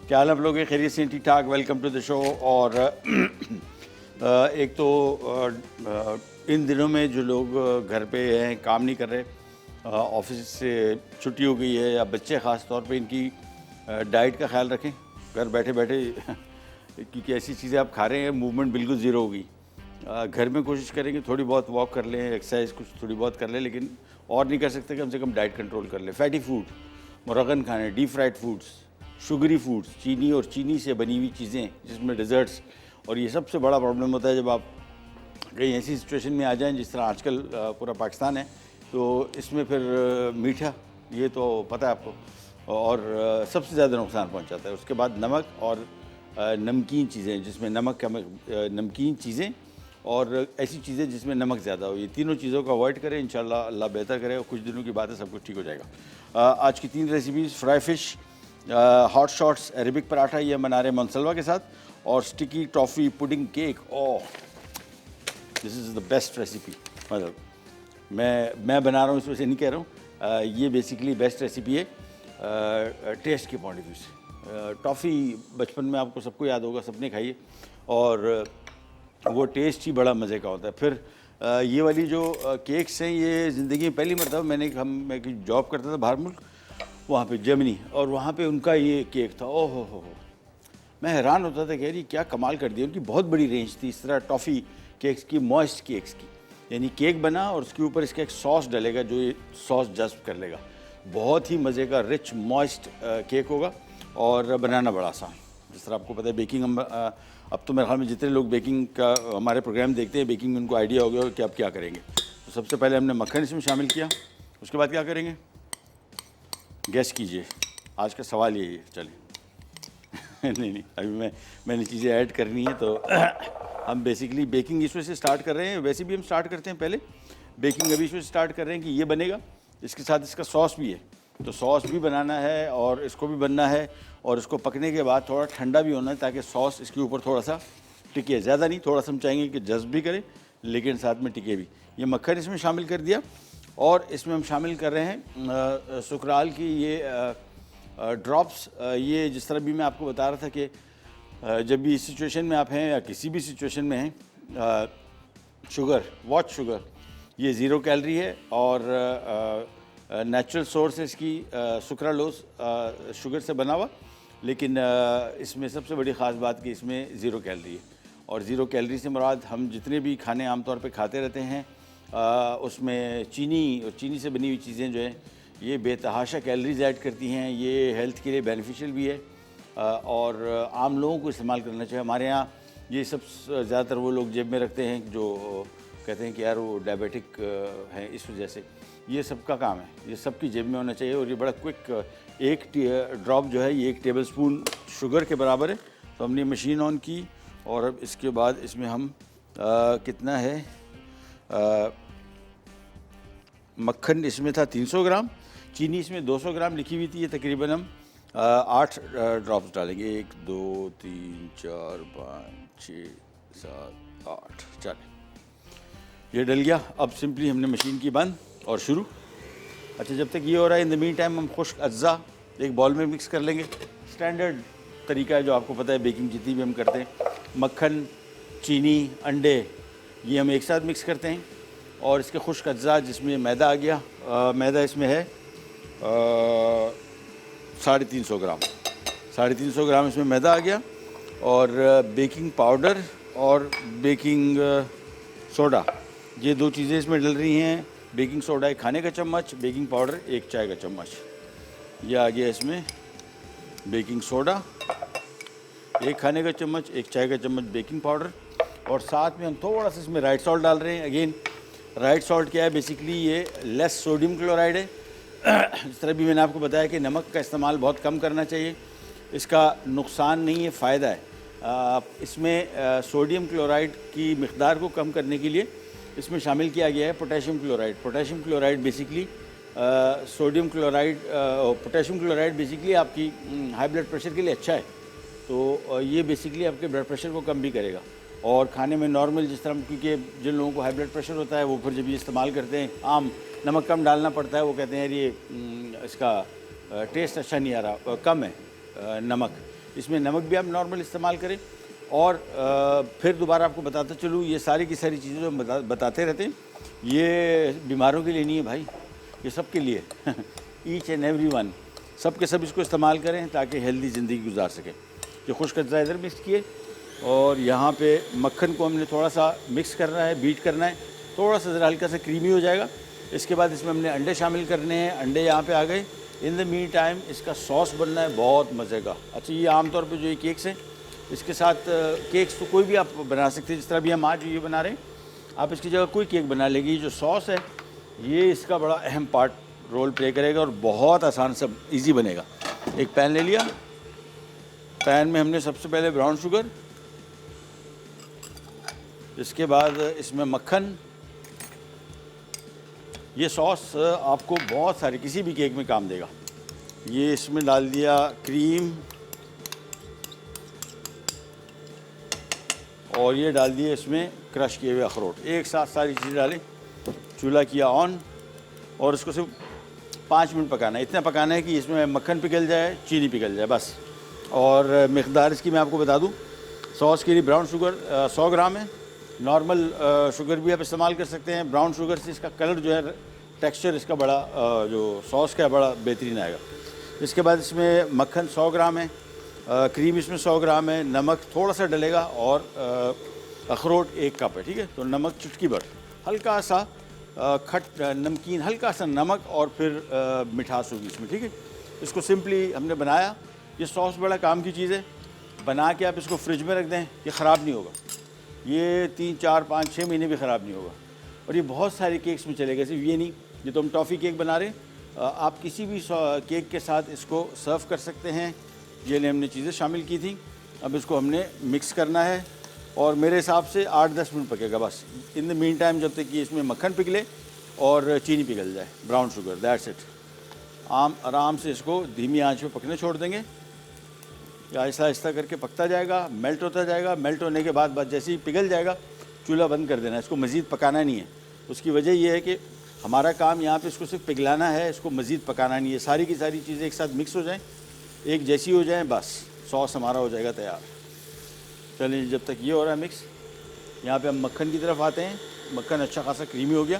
क्या हाल आप लोग हैं? खैरियत से? ठीक ठाक। Welcome to the show. और एक तो इन दिनों में जो लोग घर पे हैं, काम नहीं कर रहे, ऑफिस से छुट्टी हो गई है, या बच्चे ख़ास तौर पे, इनकी डाइट का ख्याल रखें घर बैठे बैठे क्योंकि ऐसी चीज़ें आप खा रहे हैं, मूवमेंट बिल्कुल ज़ीरो होगी। घर में कोशिश करेंगे थोड़ी बहुत वॉक कर लें, एक्सरसाइज कुछ थोड़ी बहुत कर लें, लेकिन और नहीं कर सकते, कम से कम डाइट कंट्रोल कर लें। फैटी फूड, मुरगन खाने, deep fried foods, sugary foods, चीनी और चीनी से बनी हुई चीज़ें जिसमें डिज़र्ट्स, और ये सबसे बड़ा प्रॉब्लम होता है जब आप कहीं ऐसी सिचुएशन में आ जाएं जिस तरह आजकल पूरा पाकिस्तान है, तो इसमें फिर मीठा, ये तो पता है आपको, और सबसे ज़्यादा नुकसान पहुंचाता है। उसके बाद नमक और नमकीन चीज़ें जिसमें नमकीन चीज़ें और ऐसी चीज़ें जिसमें नमक ज़्यादा हो, ये तीनों चीज़ों को अवॉइड करें। इंशाल्लाह अल्लाह बेहतर करे और कुछ दिनों की बात है, सब कुछ ठीक हो जाएगा। आज की 3 recipes: fry fish, hot shots Arabic paratha, ये बना रहे हैं मनसलवा के साथ, और sticky toffee pudding cake. Oh, this is the best recipe. मतलब मैं बना रहा हूँ, इस वजह से नहीं कह रहा हूँ, ये बेसिकली बेस्ट रेसिपी है टेस्ट के पॉइंट ऑफ व्यू से। टॉफ़ी बचपन में आपको सबको याद होगा, सबने खाई है, और वो टेस्ट ही बड़ा मज़े का होता है। फिर ये वाली जो केक्स हैं, ये ज़िंदगी में पहली मरतबा मैं जॉब करता था बाहर मुल्क, वहाँ पे जर्मनी, और वहाँ पे उनका ये केक था। ओह हो, मैं हैरान होता था कि यार ये क्या कमाल कर दिया। उनकी बहुत बड़ी रेंज थी इस तरह टॉफ़ी केक्स की, मॉइस्ट केक्स की, यानी केक बना और उसके ऊपर इसका एक सॉस डलेगा जो ये सॉस जज्ब कर लेगा। बहुत ही मज़े का रिच मॉइस्ट केक होगा, और बनाना बड़ा आसान। जिस तरह आपको पता है बेकिंग, हम अब तो मेरे ख्याल में जितने लोग बेकिंग का हमारे प्रोग्राम देखते हैं, बेकिंग में उनको आइडिया हो गया कि आप क्या करेंगे। तो सबसे पहले हमने मक्खन इसमें शामिल किया। उसके बाद क्या करेंगे, गैस कीजिए, आज का सवाल यही है। चलिए नहीं, अभी मैंने चीज़ें ऐड करनी है, तो हम बेसिकली बेकिंग इस वजह से स्टार्ट कर रहे हैं। वैसे भी हम स्टार्ट करते हैं पहले बेकिंग, अभी इस वजह से स्टार्ट कर रहे हैं कि ये बनेगा, इसके साथ इसका सॉस भी है, तो सॉस भी बनाना है और इसको भी बनना है, और इसको पकने के बाद थोड़ा ठंडा भी होना है ताकि सॉस इसके ऊपर थोड़ा सा टिके। ज़्यादा नहीं, थोड़ा सा हम चाहेंगे कि जज्ब भी करे लेकिन साथ में टिके भी। ये मक्खन इसमें शामिल कर दिया, और इसमें हम शामिल कर रहे हैं सुकराल की ये ड्रॉप्स। ये जिस तरह भी मैं आपको बता रहा था कि जब भी इस सिचुएशन में आप हैं या किसी भी सिचुएशन में हैं, शुगर, वॉच शुगर, ये 0 कैलोरी है और नेचुरल सोर्स है इसकी, सुक्रालोस शुगर से बना हुआ, लेकिन इसमें सबसे बड़ी ख़ास बात कि इसमें 0 कैलोरी है। और 0 कैलोरी से मुराद हम जितने भी खाने आमतौर पे खाते रहते हैं, उसमें चीनी और चीनी से बनी हुई चीज़ें जो हैं ये बेतहाशा कैलोरीज ऐड करती हैं। ये हेल्थ के लिए बेनिफिशियल भी है, और आम लोगों को इस्तेमाल करना चाहिए। हमारे यहाँ ये सब ज़्यादातर वो लोग जेब में रखते हैं जो कहते हैं कि यार वो डायबिटिक हैं, इस वजह से। ये सबका काम है, ये सबकी जेब में होना चाहिए, और ये बड़ा क्विक, एक ड्रॉप जो है ये 1 टेबल स्पून शुगर के बराबर है। तो हमने मशीन ऑन की, और अब इसके बाद इसमें हम कितना है, मक्खन इसमें था 300 ग्राम, चीनी इसमें 200 ग्राम लिखी हुई थी, ये तकरीबन हम 8 ड्रॉप्स डालेंगे। 1 2 3 4 5 6 7 8। चलें, ये डल गया। अब सिंपली हमने मशीन की बंद और शुरू। अच्छा, जब तक ये हो रहा है, इन द मीन टाइम हम खुश्क अज्जा एक बॉल में मिक्स कर लेंगे। स्टैंडर्ड तरीका है जो आपको पता है बेकिंग जितनी भी हम करते हैं। मक्खन, चीनी, अंडे, ये हम एक साथ मिक्स करते हैं, और इसके खुश्क अज्जा जिसमें मैदा आ गया, मैदा इसमें है 350 ग्राम, 350 ग्राम इसमें मैदा आ गया, और बेकिंग पाउडर और बेकिंग सोडा, ये 2 चीज़ें इसमें डल रही हैं। बेकिंग सोडा 1 खाने का चम्मच, बेकिंग पाउडर 1 चाय का चम्मच। ये आ गया इसमें बेकिंग सोडा 1 खाने का चम्मच, 1 चाय का चम्मच बेकिंग पाउडर, और साथ में हम थोड़ा सा इसमें राइट सॉल्ट डाल रहे हैं। अगेन राइट सॉल्ट क्या है, बेसिकली ये लेस सोडियम क्लोराइड है। जिस तरह भी मैंने आपको बताया कि नमक का इस्तेमाल बहुत कम करना चाहिए, इसका नुकसान नहीं है, फ़ायदा है। इसमें सोडियम क्लोराइड की मिक़दार को कम करने के लिए इसमें शामिल किया गया है potassium chloride. Potassium chloride basically sodium chloride, potassium chloride basically आपकी हाई ब्लड प्रेशर के लिए अच्छा है, तो ये बेसिकली आपके ब्लड प्रेशर को कम भी करेगा। और खाने में नॉर्मल जिस तरह, क्योंकि जिन लोगों को हाई ब्लड प्रेशर होता है वो फिर जब ये इस्तेमाल करते हैं, आम नमक कम डालना पड़ता है, वो कहते हैं यार ये इसका टेस्ट अच्छा नहीं आ रहा, कम है नमक, इसमें नमक भी आप नॉर्मल इस्तेमाल करें। और फिर दोबारा आपको बताता चलूँ, ये सारी की सारी चीज़ें जो हम बताते रहते हैं, ये बीमारों के लिए नहीं है भाई, ये सब के लिए ईच एंड एवरी वन, सब के सब इसको इस्तेमाल करें ताकि हेल्दी ज़िंदगी गुजार सकें। ये खुश्क अज़ा इधर मिक्स किए और यहाँ पे मक्खन को हमने थोड़ा सा मिक्स करना है, बीट करना है, थोड़ा सा ज़रा हल्का सा क्रीमी हो जाएगा। इसके बाद इसमें हमने अंडे शामिल करने हैं, अंडे यहाँ पे आ गए। इन द मीन टाइम इसका सॉस बनना है बहुत मज़े का। अच्छा, ये आमतौर पे जो ये केक्स हैं, इसके साथ केक्स तो कोई भी आप बना सकते हैं, जिस तरह भी हम आज ये बना रहे हैं, आप इसकी जगह कोई केक बना लेंगे। जो सॉस है ये इसका बड़ा अहम पार्ट रोल प्ले करेगा और बहुत आसान से ईजी बनेगा। एक पैन ले लिया, पैन में हमने सबसे पहले ब्राउन शुगर, इसके बाद इसमें मक्खन। ये सॉस आपको बहुत सारे किसी भी केक में काम देगा। ये इसमें डाल दिया क्रीम और ये डाल दिए इसमें क्रश किए हुए अखरोट। एक साथ सारी चीज़ें डालें, चूल्हा किया ऑन और इसको सिर्फ 5 मिनट पकाना है। इतना पकाना है कि इसमें मक्खन पिघल जाए, चीनी पिघल जाए, बस। और मिक़दार इसकी मैं आपको बता दूं, सॉस के लिए ब्राउन शुगर 100 ग्राम है। नॉर्मल शुगर भी आप इस्तेमाल कर सकते हैं। ब्राउन शुगर से इसका कलर जो है, टेक्सचर इसका बड़ा जो सॉस का बड़ा बेहतरीन आएगा। इसके बाद इसमें मक्खन 100 ग्राम है, क्रीम इसमें 100 ग्राम है, नमक थोड़ा सा डलेगा और अखरोट 1 कप है, ठीक है। तो नमक चुटकी भर, हल्का सा खट नमकीन, हल्का सा नमक और फिर मिठास होगी इसमें, ठीक है। इसको सिंपली हमने बनाया। ये सॉस बड़ा काम की चीज़ है, बना के आप इसको फ्रिज में रख दें, ये ख़राब नहीं होगा। ये 3, 4, 5, 6 महीने भी ख़राब नहीं होगा और ये बहुत सारे केक्स में चलेगा। सिर्फ ये नहीं, ये तो हम टॉफ़ी केक बना रहे हैं, आप किसी भी केक के साथ इसको सर्व कर सकते हैं। ये लिए हमने चीज़ें शामिल की थी, अब इसको हमने मिक्स करना है और मेरे हिसाब से 8-10 मिनट पकेगा बस। इन द मीन टाइम जब तक कि इसमें मक्खन पिघले और चीनी पिघल जाए, ब्राउन शुगर, दैट्स इट। आराम से इसको धीमी आंच पे पकने छोड़ देंगे। आहिस्ता आहिस्ता करके पकता जाएगा, मेल्ट होता जाएगा। मेल्ट होने के बाद जैसे ही पिघल जाएगा, चूल्हा बंद कर देना है, इसको मज़ीद पकाना नहीं है। उसकी वजह यह है कि हमारा काम यहाँ पे इसको सिर्फ पिघलाना है, इसको मज़ीद पकाना नहीं है। सारी की सारी चीज़ें एक साथ मिक्स हो जाएं, एक जैसी हो जाएं, बस सॉस हमारा हो जाएगा तैयार। चलिए, जब तक ये हो रहा है मिक्स, यहाँ पे हम मक्खन की तरफ आते हैं। मक्खन अच्छा खासा क्रीमी हो गया।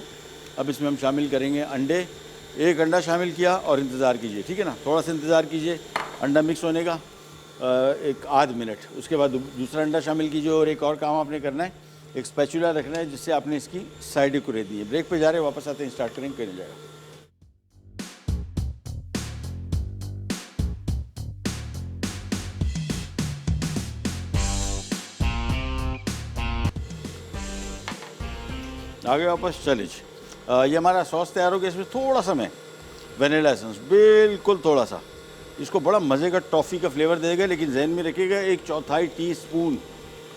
अब इसमें हम शामिल करेंगे अंडे। 1 अंडा शामिल किया और इंतज़ार कीजिए, ठीक है ना, थोड़ा सा इंतज़ार कीजिए अंडा मिक्स होने का, एक आध मिनट। उसके बाद दूसरा अंडा शामिल कीजिए और एक और काम आपने करना है, एक स्पैचुला रखना है जिससे आपने इसकी साइडें कुरे दी है। ब्रेक पे जा रहे हैं, वापस आते हैं, स्टार्ट करेंगे, करने जाएगा। आगे वापस चलिए। ये हमारा सॉस तैयार हो गया। इसमें थोड़ा सा मैं वनीला एसेंस, बिल्कुल थोड़ा सा, इसको बड़ा मज़े का टॉफ़ी का फ्लेवर देगा। लेकिन जहन में रखिएगा 1/4 टीस्पून,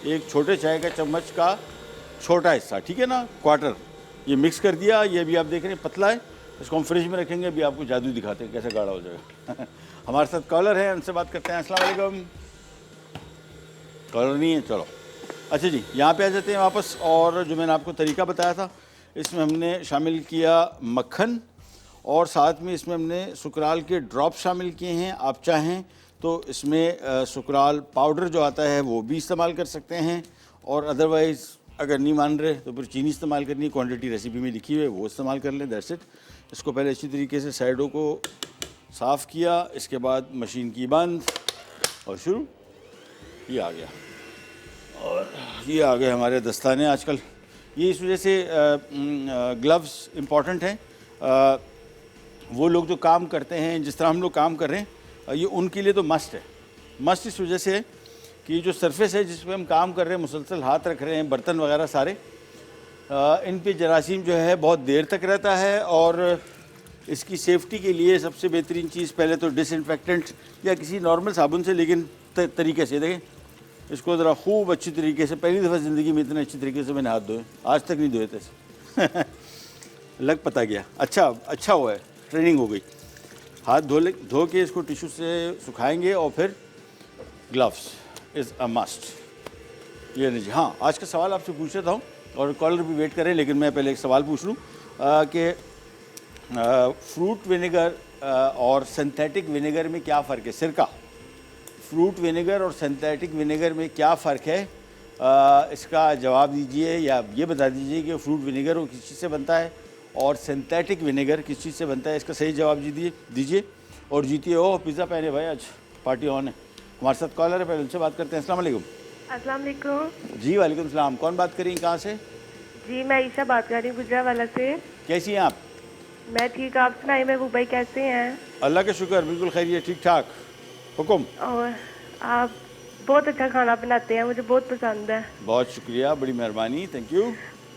एक छोटे चाय का चम्मच का छोटा हिस्सा, ठीक है ना, क्वार्टर, ये मिक्स कर दिया। ये भी आप देख रहे हैं पतला है, इसको हम फ्रिज में रखेंगे। अभी आपको जादू दिखाते हैं कैसे गाढ़ा हो जाएगा। हमारे साथ कॉलर है, उनसे बात करते हैं। अस्सलाम वालेकुम। कॉलर नहीं है, चलो अच्छा जी, यहाँ पे आ जाते हैं वापस। और जो मैंने आपको तरीका बताया था, इसमें हमने शामिल किया मक्खन और साथ में इसमें हमने सुकराल के ड्रॉप शामिल किए हैं। आप चाहें तो इसमें सुकराल पाउडर जो आता है वो भी इस्तेमाल कर सकते हैं, और अदरवाइज़ अगर नहीं मान रहे तो फिर चीनी इस्तेमाल करनी है, क्वांटिटी रेसिपी में लिखी हुई है, वो इस्तेमाल कर लें, दैट्स इट। इसको पहले अच्छी तरीके से साइडों को साफ़ किया, इसके बाद मशीन की बंद और शुरू। ये आ गया और ये आ गए हमारे दस्ताने। आजकल ये इस वजह से ग्लव्स इम्पॉर्टेंट हैं। वो लोग जो काम करते हैं, जिस तरह हम लोग काम कर रहे हैं, ये उनके लिए तो मस्ट है। मस्ट इस वजह से है कि जो सरफेस है जिस पे हम काम कर रहे हैं, मुसलसल हाथ रख रहे हैं, बर्तन वगैरह सारे, इन पे जरासीम जो है बहुत देर तक रहता है। और इसकी सेफ्टी के लिए सबसे बेहतरीन चीज़ पहले तो डिसइंफेक्टेंट या किसी नॉर्मल साबुन से, लेकिन तरीके से देखें, इसको ज़रा खूब अच्छी तरीके से, पहली दफ़ा ज़िंदगी में इतने अच्छी तरीके से मैंने हाथ धोए, आज तक नहीं धोए थे। लग पता गया, अच्छा हुआ है, ट्रेनिंग हो गई। हाथ धो के इसको टिश्यू से सुखाएंगे और फिर ग्लव्स इज़ अ मस्ट। ये लीजिए। हाँ, आज का सवाल आपसे पूछ रहा हूँ और कॉलर भी वेट करें, लेकिन मैं पहले एक सवाल पूछ लूँ कि फ्रूट विनेगर और सिंथेटिक विनेगर में क्या फ़र्क है? सिरका, फ्रूट विनेगर और सिंथेटिक विनेगर में क्या फ़र्क है, इसका जवाब दीजिए या ये बता दीजिए कि फ्रूट विनेगर वो किस चीज़ से बनता है और सिंथेटिक विनेगर किस चीज़ से बनता है। इसका सही जवाब दीजिए और जीतिए। ओ पिज़्ज़ा पहने भाई, आज पार्टी ऑन है। हमारे साथ कॉलर है, पहले उनसे बात करते हैं। अस्सलाम वालेकुम। अस्सलाम वालेकुम। जी वालेकुम सलाम। कौन बात करें, कहाँ से? जी मैं ईशा बात कर रही हूँ गुजरावाला से। कैसी हैं आप? मैं ठीक, आप सुनाइए महबूब भाई कैसे हैं? अल्लाह का शुक्र, बिल्कुल खैरियत, ठीक ठाक। हुकुम। और आप बहुत अच्छा खाना बनाते हैं, मुझे बहुत पसंद है। बहुत शुक्रिया, बड़ी मेहरबानी, थैंक यू।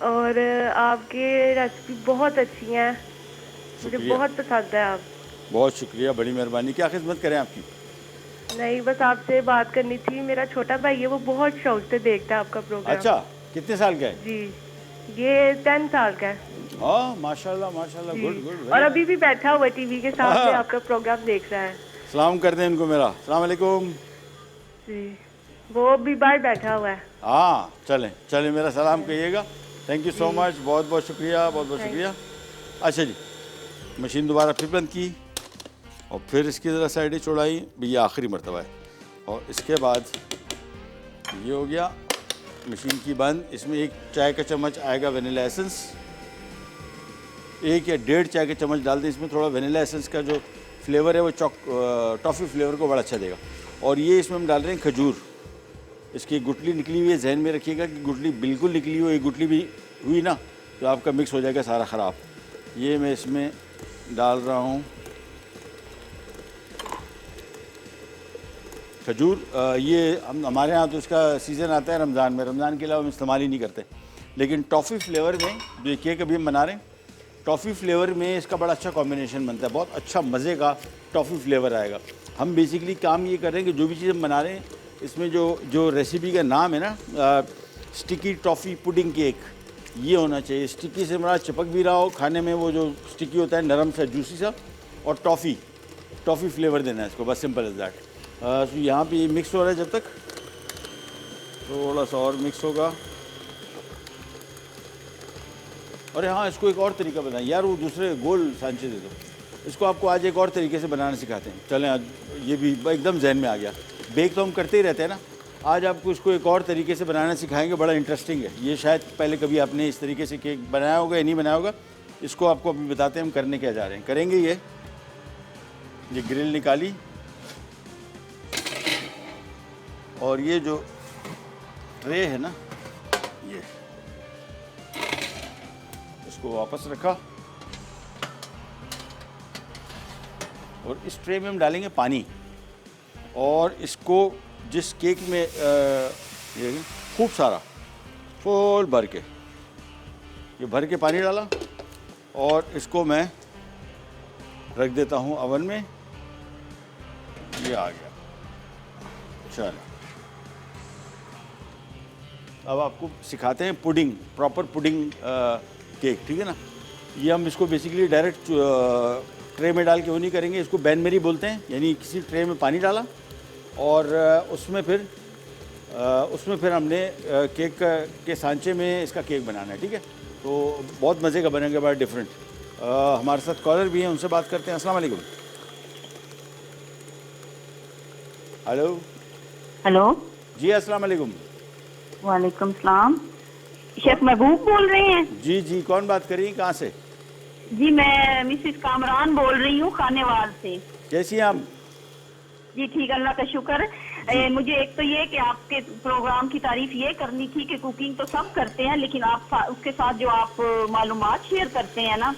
और आपके रेसिपी बहुत अच्छी हैं, मुझे शुक्रिया। बहुत पसंद है आप। बहुत शुक्रिया, बड़ी मेहरबानी। क्या खिदमत करें आपकी? नहीं बस आपसे बात करनी थी, मेरा छोटा भाई है वो बहुत शौक से देखता है आपका प्रोग्राम। अच्छा, कितने साल का है? जी ये 10 साल का है। हाँ माशाल्लाह माशाल्लाह, जी। Good good. और अभी भी बैठा हुआ टीवी के सामने आपका प्रोग्राम देख रहा है। सलाम कर दें इनको मेरा। अस्सलाम वालेकुम। जी वो भी बाहर बैठा हुआ है। हाँ चलें मेरा सलाम कहिएगा। थैंक यू सो मच, बहुत बहुत शुक्रिया, बहुत बहुत शुक्रिया। अच्छा जी, मशीन दोबारा फिर बंद की और फिर इसकी ज़रा साइडें चौड़ाई, भैया आखिरी मरतबा है। और इसके बाद ये हो गया मशीन की बंद। इसमें 1 चाय का चम्मच आएगा वनीला एसेंस, 1 या 1.5 चाय के चम्मच डाल दें इसमें। थोड़ा वनीला एसेंस का जो फ्लेवर है वो टॉफ़ी फ्लेवर को बड़ा अच्छा देगा। और ये इसमें हम डाल रहे हैं खजूर। इसकी गुठली निकली हुई है, जहन में रखिएगा कि गुठली बिल्कुल निकली हुई, गुठली भी हुई ना तो आपका मिक्स हो जाएगा सारा ख़राब। ये मैं इसमें डाल रहा हूँ खजूर। ये हमारे यहाँ तो इसका सीज़न आता है रमज़ान में, रमज़ान के अलावा हम इस्तेमाल ही नहीं करते। लेकिन टॉफ़ी फ्लेवर में जो ये केक अभी हम बना रहे हैं, टॉफ़ी फ्लेवर में इसका बड़ा अच्छा कॉम्बिनेशन बनता है, बहुत अच्छा मज़े का टॉफ़ी फ्लेवर आएगा। हम बेसिकली काम ये कर रहे हैं कि जो भी चीज़ हम बना रहे हैं इसमें जो रेसिपी का नाम है ना, स्टिकी टॉफ़ी पुडिंग केक, ये होना चाहिए। स्टिकी से बड़ा चिपक भी रहा हो खाने में, वो जो स्टिकी होता है नरम सा जूसी सा, और टॉफ़ी फ्लेवर देना है इसको, बस सिंपल इज़ दैट। तो यहाँ पे ये मिक्स हो रहा है, जब तक थोड़ा सा और मिक्स होगा। अरे हाँ, इसको एक और तरीका बताएं यार, वो दूसरे गोल सांचे दे दो इसको। आपको आज एक और तरीके से बनाना सिखाते हैं। चलें, आज ये भी एकदम जहन में आ गया। बेक तो हम करते ही रहते हैं ना, आज आपको इसको एक और तरीके से बनाना सिखाएंगे, बड़ा इंटरेस्टिंग है ये। शायद पहले कभी आपने इस तरीके से केक बनाया होगा या नहीं बनाया होगा। इसको आपको अभी बताते हैं हम करने क्या जा रहे हैं। करेंगे ये ग्रिल निकाली और ये जो ट्रे है ना, ये इसको वापस रखा और इस ट्रे में हम डालेंगे पानी। और इसको जिस केक में ये खूब सारा फुल भर के, ये भर के पानी डाला और इसको मैं रख देता हूँ अवन में। ये आ गया। चलो अब आपको सिखाते हैं पुडिंग, प्रॉपर पुडिंग केक, ठीक है ना। ये हम इसको बेसिकली डायरेक्ट ट्रे में डाल के वो नहीं करेंगे, इसको बैन मेरी बोलते हैं। यानी किसी ट्रे में पानी डाला और उसमें फिर हमने केक के सांचे में इसका केक बनाना है, ठीक है। तो बहुत मज़े का बनेगा, बड़ा डिफरेंट। हमारे साथ कॉलर भी हैं, उनसे बात करते हैं। अस्सलाम वालेकुम। हेलो जी, अस्सलाम वालेकुम। वालेकुम सलाम। शेफ महबूब बोल रहे हैं? जी, कौन बात कर रही हैं, कहाँ से? जी मैं मिसेस कामरान बोल रही हूँ खानेवाल से। कैसी हैं आप? जी ठीक, अल्लाह का शुक्र। मुझे एक तो ये कि आपके प्रोग्राम की तारीफ ये करनी थी कि कुकिंग तो सब करते हैं, लेकिन आप उसके साथ जो आप मालूमात शेयर करते हैं ना,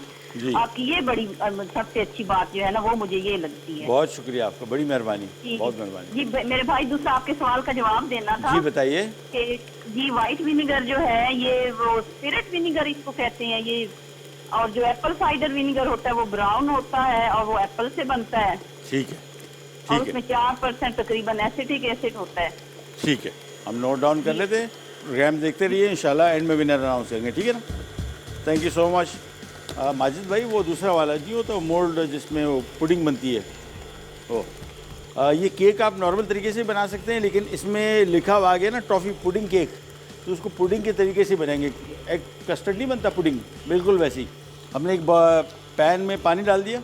आपकी ये बड़ी सबसे अच्छी बात जो है ना, वो मुझे ये लगती है। बहुत शुक्रिया आपका, बड़ी मेहरबानी, बहुत मेहरबानी। जी मेरे भाई, दूसरा आपके सवाल का जवाब देना था। जी बताइए। जी वाइट विनेगर जो है, ये वो स्पिरिट विनेगर इसको कहते हैं ये, और जो एप्पल साइडर विनेगर होता है वो ब्राउन होता है और वो एप्पल से बनता है। ठीक है, और उसमें 4% तकरीबन एसिटिक एसिड होता है। ठीक है, हम नोट डाउन कर लेते हैं। प्रोग्राम देखते रहिए, इंशाल्लाह एंड में विनर अनाउंस करेंगे, ठीक है ना। Thank you so much. Majid भाई, वो दूसरा वाला जी, वो तो मोल्ड जिसमें वो पुडिंग बनती है। ये केक आप नॉर्मल तरीके से बना सकते हैं, लेकिन इसमें लिखा हुआ आ गया ना टॉफ़ी पुडिंग केक, तो उसको पुडिंग के तरीके से बनाएंगे। एक कस्टर्ड नहीं बनता पुडिंग, बिल्कुल वैसे ही। हमने एक पैन में पानी डाल दिया,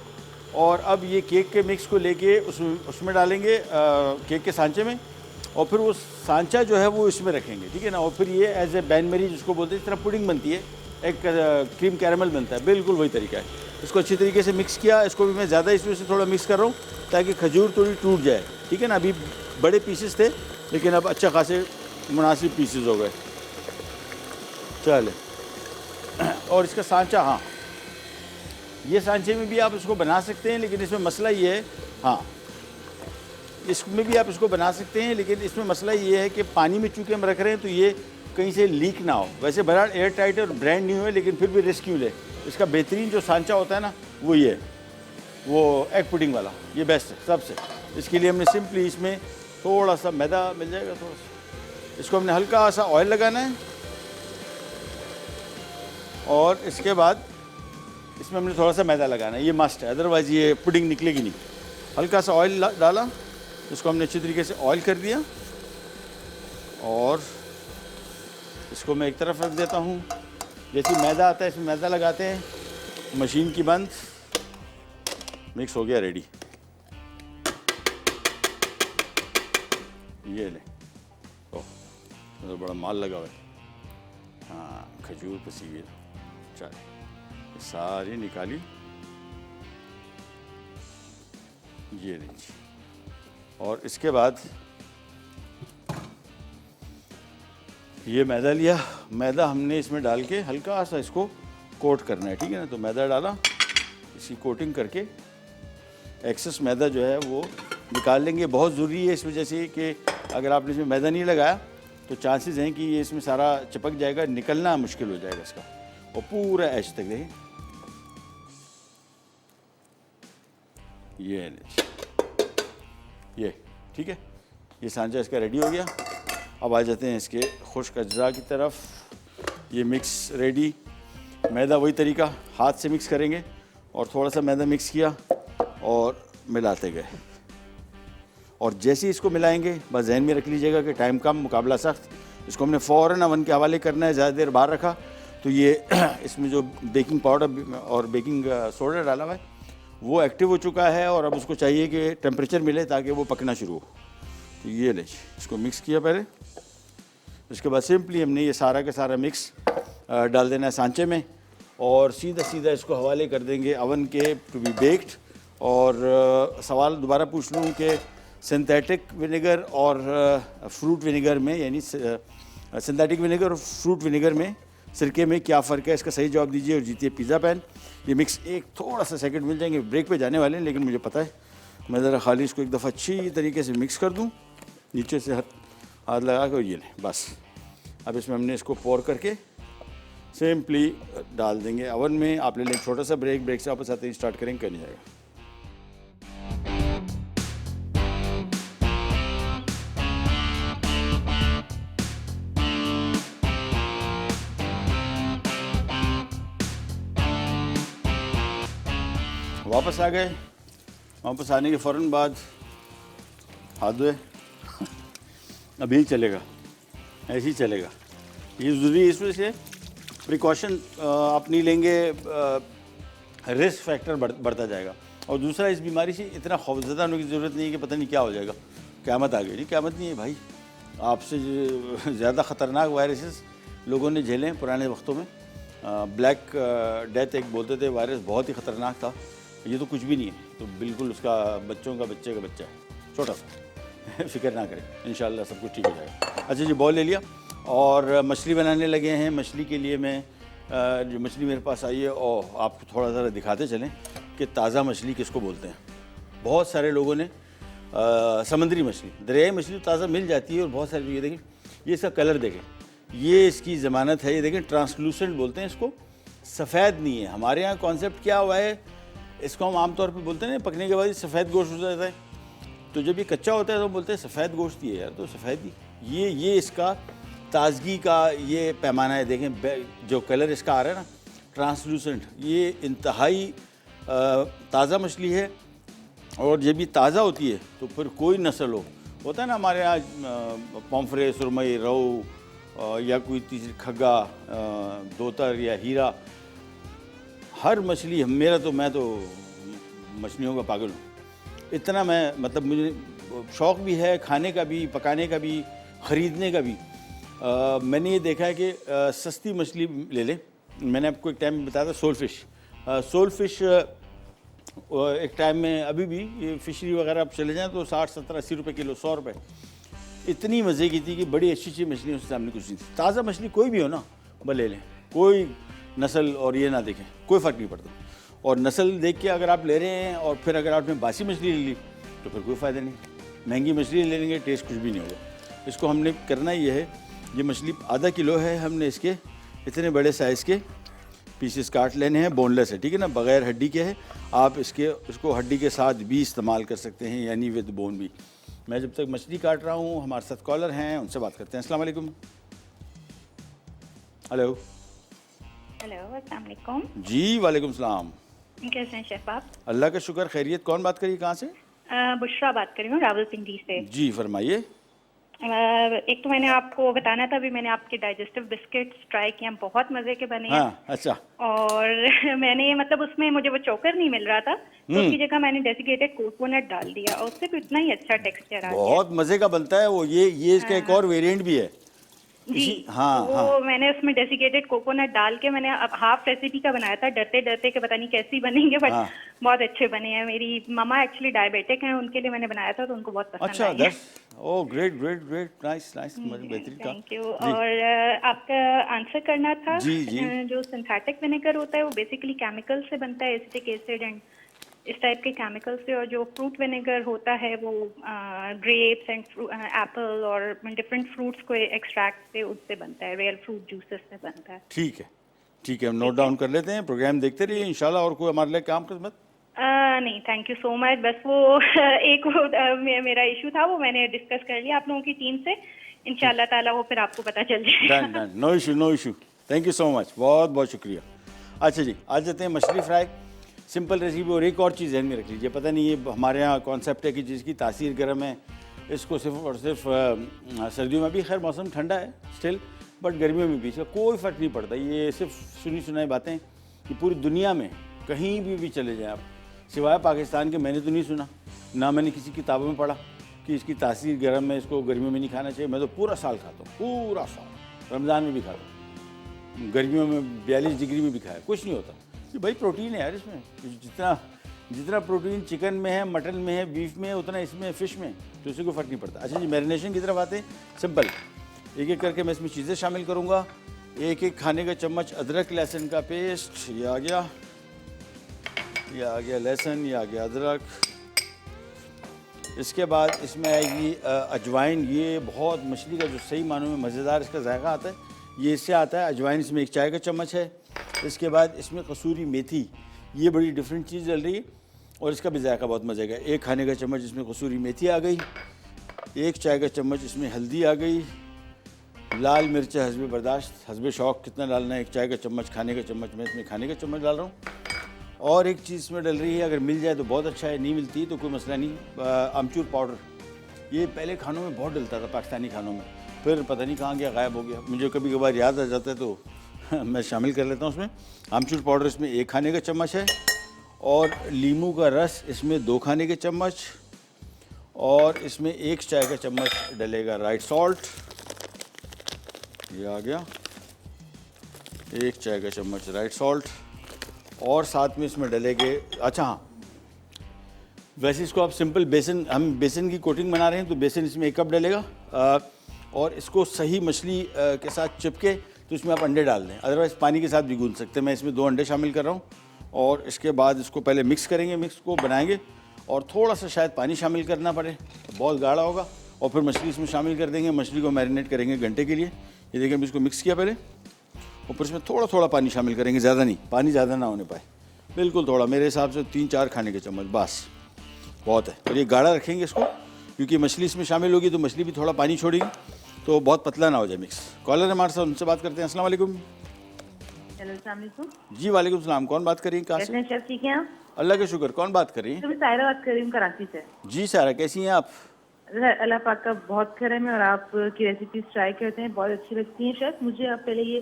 और अब ये केक के मिक्स को लेके उसमें डालेंगे केक के सांचे में, और फिर वो सांचा जो है वो इसमें रखेंगे, ठीक है ना। और फिर ये एज ए बैन मेरी जिसको बोलते हैं, इस तरह पुडिंग बनती है, एक क्रीम कैरेमल बनता है, बिल्कुल वही तरीका है। इसको अच्छी तरीके से मिक्स किया, इसको भी मैं ज़्यादा इसमें से थोड़ा मिक्स कर रहा हूँ ताकि खजूर थोड़ी टूट जाए, ठीक है ना। अभी बड़े पीसेस थे लेकिन अब अच्छा खासे मुनासिब पीसेस हो गए। चले, और इसका सांचा, हाँ ये सांचे में भी आप इसको बना सकते हैं, लेकिन इसमें मसला ये है, हाँ इसमें भी आप इसको बना सकते हैं, लेकिन इसमें मसला ये है कि पानी में चूँकि हम रख रहे हैं तो ये कहीं से लीक ना हो। वैसे बहरहाल एयर टाइट और ब्रांड न्यू है, लेकिन फिर भी रेस्क्यूल है। इसका बेहतरीन जो सांचा होता है ना वो ये है, वो एग पुडिंग वाला, ये बेस्ट है सबसे। इसके लिए हमने सिंपली इसमें थोड़ा सा मैदा मिल जाएगा, थोड़ा सा इसको हमने हल्का सा ऑयल लगाना है, और इसके बाद इसमें हमने थोड़ा सा मैदा लगाना है, ये मस्ट है, अदरवाइज़ ये पुडिंग निकलेगी नहीं। हल्का सा ऑयल डाला, इसको हमने अच्छी तरीके से ऑयल कर दिया, और इसको मैं एक तरफ रख देता हूँ। जैसे मैदा आता है इसमें मैदा लगाते हैं, मशीन की बंद, मिक्स हो गया, रेडी। ये ले, ओह तो बड़ा माल लगा हुआ है, हाँ खजूर पसी हुई, चल सारी निकाली, ये लीजिए। और इसके बाद ये मैदा लिया, मैदा हमने इसमें डाल के हल्का सा इसको कोट करना है, ठीक है ना। तो मैदा डाला, इसकी कोटिंग करके एक्सेस मैदा जो है वो निकाल लेंगे। बहुत ज़रूरी है इस वजह से कि अगर आपने इसमें मैदा नहीं लगाया तो चांसेस हैं कि ये इसमें सारा चिपक जाएगा, निकलना मुश्किल हो जाएगा इसका। और पूरा एज तक देखिए, ये ठीक है, ये सांचा इसका रेडी हो गया। अब आ जाते हैं इसके खुश्क अज्जा की तरफ। ये मिक्स रेडी, मैदा वही तरीका, हाथ से मिक्स करेंगे, और थोड़ा सा मैदा मिक्स किया और मिलाते गए। और जैसे ही इसको मिलाएंगे बस जहन में रख लीजिएगा कि टाइम कम, मुकाबला सख्त। इसको हमने फ़ौरन अवन के हवाले करना है, ज़्यादा देर बाहर रखा तो ये इसमें जो बेकिंग पाउडर और बेकिंग सोडा डाला हुआ है वो एक्टिव हो चुका है, और अब उसको चाहिए कि टेम्परेचर मिले ताकि वो पकना शुरू हो। तो ये ले, इसको मिक्स किया पहले, उसके बाद सिंपली हमने ये सारा का सारा मिक्स डाल देना है सांचे में, और सीधा सीधा इसको हवाले कर देंगे अवन के टू बी बेक्ड। और सवाल दोबारा पूछ लूँ कि सिंथेटिक विनेगर और फ्रूट विनेगर में, यानी सिंथेटिक विनेगर और फ्रूट विनेगर में, सिरके में क्या फ़र्क है, इसका सही जवाब दीजिए और जीतिए पिज़्ज़ा पैन। ये मिक्स एक थोड़ा सा सेकंड मिल जाएंगे, ब्रेक पे जाने वाले हैं, लेकिन मुझे पता है मैं ज़रा खाली इसको एक दफ़ा अच्छी तरीके से मिक्स कर दूं, नीचे से हाथ लगा कर। ये लें बस, अब इसमें हमने इसको पोर करके सिंपली डाल देंगे अवन में। आप ले लें छोटा सा ब्रेक, ब्रेक से वापस आते ही स्टार्ट करेंगे, करने जाएगा। वापस आ गए, वापस आने के फ़ौरन बाद हाथ धोए। अभी ही चलेगा, ऐसे ही चलेगा, ये ज़रूरी है। इस वजह से प्रिकॉशन आप नहीं लेंगे, रिस्क फैक्टर बढ़ता जाएगा। और दूसरा, इस बीमारी से इतना खौफज़दा होने की ज़रूरत नहीं है कि पता नहीं क्या हो जाएगा, क़यामत आ गई। नहीं, क़यामत नहीं है भाई, आपसे ज़्यादा ख़तरनाक वायरसेस लोगों ने झेले पुराने वक्तों में। ब्लैक डेथ एक बोलते थे वायरस, बहुत ही ख़तरनाक था। ये तो कुछ भी नहीं है, तो बिल्कुल उसका बच्चों का बच्चे का बच्चा है, छोटा सा। फिक्र ना करें, इंशाल्लाह सब कुछ ठीक हो जाएगा। अच्छा जी, बॉल ले लिया और मछली बनाने लगे हैं। मछली के लिए मैं जो मछली मेरे पास आई है, और आपको थोड़ा सा दिखाते चलें कि ताज़ा मछली किसको बोलते हैं। बहुत सारे लोगों ने समुद्री मछली, दरियाई मछली तो ताज़ा मिल जाती है, और बहुत सारी, ये देखें, ये इसका कलर देखें, ये इसकी ज़मानत है। ये देखें, ट्रांसलूसेंट बोलते हैं इसको, सफ़ेद नहीं है। हमारे यहाँ कॉन्सेप्ट क्या हुआ है, इसको हम आमतौर पे बोलते हैं ना, पकने के बाद सफ़ेद गोश्त हो जाता है, तो जब ये कच्चा होता है तो बोलते हैं सफ़ेद गोश्त ही है यार, तो सफ़ेद ही। ये इसका ताज़गी का ये पैमाना है। देखें जो कलर इसका आ रहा है ना, ट्रांसलूसेंट, ये इंतहाई ताज़ा मछली है। और जब ये ताज़ा होती है तो फिर कोई नस्ल होता है ना हमारे यहाँ, पॉम्फ्रे, सुरमई, रोहू या कोई तीसरी खग्गा, दोतर या हीरा, हर मछली मैं तो मछलियों का पागल हूँ। इतना मैं मतलब मुझे शौक़ भी है खाने का भी, पकाने का भी, ख़रीदने का भी। मैंने ये देखा है कि सस्ती मछली ले लें। मैंने आपको एक टाइम में बताया था सोल फिश एक टाइम में, अभी भी ये फिशरी वगैरह आप चले जाएं तो 60, 70, 80 रुपये किलो, 100 रुपये। इतनी मज़े की थी कि बड़ी अच्छी अच्छी मछली उसके सामने कुछ नहीं थी। ताज़ा मछली कोई भी हो ना, बस ले लें, कोई नस्ल और ये ना देखें, कोई फ़र्क नहीं पड़ता। और नस्ल देख के अगर आप ले रहे हैं और फिर अगर आपने बासी मछली ले ली तो फिर कोई फ़ायदा नहीं। महंगी मछली ले लेंगे, टेस्ट कुछ भी नहीं होगा। इसको हमने करना ये है, ये मछली आधा किलो है, हमने इसके इतने बड़े साइज़ के पीसेस काट लेने हैं, बोनलेस है, ठीक है ना, बग़ैर हड्डी के है। आप इसको हड्डी के साथ भी इस्तेमाल कर सकते हैं, यानी विद बोन भी। मैं जब तक मछली काट रहा हूँ, हमारे साथ कॉलर हैं, उनसे बात करते हैं। अस्सलाम वालेकुम। हेलो। हेलो, अस्सलाम वालेकुम। जी वालेकुम सलाम। कैसे हैं शेफ आप? अल्लाह का शुक्र, खैरियत। कौन बात करिए, कहाँ से? बुशरा बात कर रही हूँ, रावलपिंडी से। जी फरमाइए। एक तो मैंने आपको बताना था, अभी मैंने आपके डाइजेस्टिव बिस्किट्स ट्राई किए, बहुत मजे के बने हैं। हाँ, अच्छा। और मैंने मतलब उसमें मुझे वो चोकर नहीं मिल रहा था, तो उसकी जगह मैंने डेसिकेटेड कोकोनट डाल दिया और उससे भी उतना ही अच्छा टेक्सचर आ गया। बहुत मज़े का बनता है वो। ये इसका एक और वेरिएंट भी है जी। हाँ, वो हाँ। मैंने उसमें डेसिकेटेड कोकोनट डाल के मैंने अब हाफ रेसिपी का बनाया था, डरते डरते के पता नहीं कैसी बनेंगे, बट हाँ। बहुत अच्छे बने हैं। मेरी मामा एक्चुअली डायबिटिक हैं, उनके लिए मैंने बनाया था तो उनको बहुत पसंद अच्छा, आया। Oh great great great, nice nice, बेहतरीन का। Thank you. और आपका आंसर करना था। जी, जी। जो सिंथेटिक विनेगर होता है वो बेसिकली केमिकल से बनता है, एसिटिक एसिड एंड इस टाइप के केमिकल से। और जो फ्रूट विनेगर होता है वो ग्रेप्स एंड एप्पल और डिफरेंट फ्रूट्स को एक्सट्रैक्ट से उससे बनता है, रियल फ्रूट जूसेस से बनता है। ठीक है, ठीक है, हम नोट डाउन कर लेते हैं। प्रोग्राम देखते रहिए इंशाल्लाह। और कोई हमारे लिए काम खिदमत? नहीं, थैंक यू सो मच। बस वो एक मेरा इशू था, वो मैंने डिस्कस कर लिया आप लोगों की टीम से। इंशाल्लाह ताला वो फिर आपको पता चल जाएगा। Done done, no issue no issue. Thank you so much, बहुत बहुत शुक्रिया। अच्छा जी, आज जाते हैं मछली फ्राई, सिंपल रेसिपी। और एक और चीज़ ध्यान में रख लीजिए, पता नहीं ये हमारे यहाँ कॉन्सेप्ट है कि जिसकी तासीर गर्म है इसको सिर्फ और सिर्फ सर्दियों में भी, खैर मौसम ठंडा है स्टिल, बट गर्मियों में भी इसका कोई फ़र्क नहीं पड़ता। ये सिर्फ सुनी सुनाई बातें कि पूरी दुनिया में कहीं भी चले जाएँ आप, सिवाय पाकिस्तान के, मैंने तो नहीं सुना, ना मैंने किसी किताबों में पढ़ा कि इसकी तासीर गर्म है, इसको गर्मियों में नहीं खाना चाहिए। मैं तो पूरा साल खाता हूँ, पूरा साल, रमज़ान में भी खाता हूँ, गर्मियों में 42 डिग्री में भी खाया, कुछ नहीं होता। कि भाई प्रोटीन है यार इसमें, जितना प्रोटीन चिकन में है, मटन में है, बीफ में है, उतना इसमें फ़िश में, तो इससे कोई फ़र्क नहीं पड़ता। अच्छा जी, मैरिनेशन की तरफ आते हैं। सिंपल, एक एक करके मैं इसमें चीज़ें शामिल करूँगा। एक एक खाने का चम्मच अदरक लहसुन का पेस्ट, ये आ गया लहसुन, ये आ गया अदरक। इसके बाद इसमें आएगी अजवाइन। ये बहुत मछली का जो सही मानों में मज़ेदार इसका जायका आता है, ये इससे आता है। अजवाइन इसमें 1 चाय का चम्मच है। इसके बाद इसमें कसूरी मेथी, ये बड़ी डिफरेंट चीज़ डल रही है और इसका भी जायका बहुत मज़े का है। 1 खाने का चम्मच इसमें कसूरी मेथी आ गई। 1 चाय का चम्मच इसमें हल्दी आ गई। लाल मिर्च हस्बे बर्दाश्त, हस्बे शौक़ कितना डालना है। 1 चाय का चम्मच, खाने का चम्मच, मैं इसमें खाने का चम्मच डाल रहा हूँ। और एक चीज़ इसमें डल रही है, अगर मिल जाए तो बहुत अच्छा है, नहीं मिलती तो कोई मसला नहीं। अमचूर पाउडर, ये पहले खानों में बहुत डलता था, पाकिस्तानी खानों में, फिर पता नहीं कहाँ गया, गायब हो गया। मुझे कभी कभार याद आ जाता है तो मैं शामिल कर लेता हूँ उसमें। आमचूर पाउडर इसमें 1 खाने का चम्मच है। और नींबू का रस इसमें 2 खाने के चम्मच। और इसमें 1 चाय का चम्मच डलेगा राइट सॉल्ट, ये आ गया 1 चाय का चम्मच राइट सॉल्ट। और साथ में इसमें डलेगे, अच्छा हाँ, वैसे इसको आप सिंपल बेसन, हम बेसन की कोटिंग बना रहे हैं तो बेसन इसमें 1 कप डलेगा। और इसको सही मछली के साथ चिपके तो इसमें आप अंडे डाल दें, अदरवाइज़ पानी के साथ भी गूंद सकते हैं। मैं इसमें 2 अंडे शामिल कर रहा हूँ। और इसके बाद इसको पहले मिक्स करेंगे, मिक्स को बनाएंगे और थोड़ा सा शायद पानी शामिल करना पड़े, बहुत गाढ़ा होगा। और फिर मछली इसमें शामिल कर देंगे, मछली को मैरिनेट करेंगे घंटे के लिए। ये देखिए, हम इसको मिक्स किया पहले, और फिर इसमें थोड़ा थोड़ा पानी शामिल करेंगे, ज़्यादा नहीं, पानी ज़्यादा ना होने पाए, बिल्कुल थोड़ा, मेरे हिसाब से 3-4 खाने के चम्मच बस बहुत है। और ये गाढ़ा रखेंगे इसको, क्योंकि मछली इसमें शामिल होगी तो मछली भी थोड़ा पानी छोड़ेगी, तो बहुत पतला ना हो जाए मिक्स। कॉलर है हमारे साथ, उनसे बात करते हैं। अस्सलाम वालेकुम। हेलो, अस्सलाम वालेकुम। जी वालेकुम सलाम। कौन बात कर रही हैं, कहाँ से? शेफ ठीक हैं आप? अल्लाह का शुक्र। कौन बात कर रही हैं? मैं सायरा बात कर रही हूँ, कराची से। जी सारा, कैसी हैं आप? अल्लाह पाक का बहुत करम है और आपकी रेसिपीज ट्राई करते हैं, बहुत अच्छी लगती हैं शेफ। मुझे आप पहले ये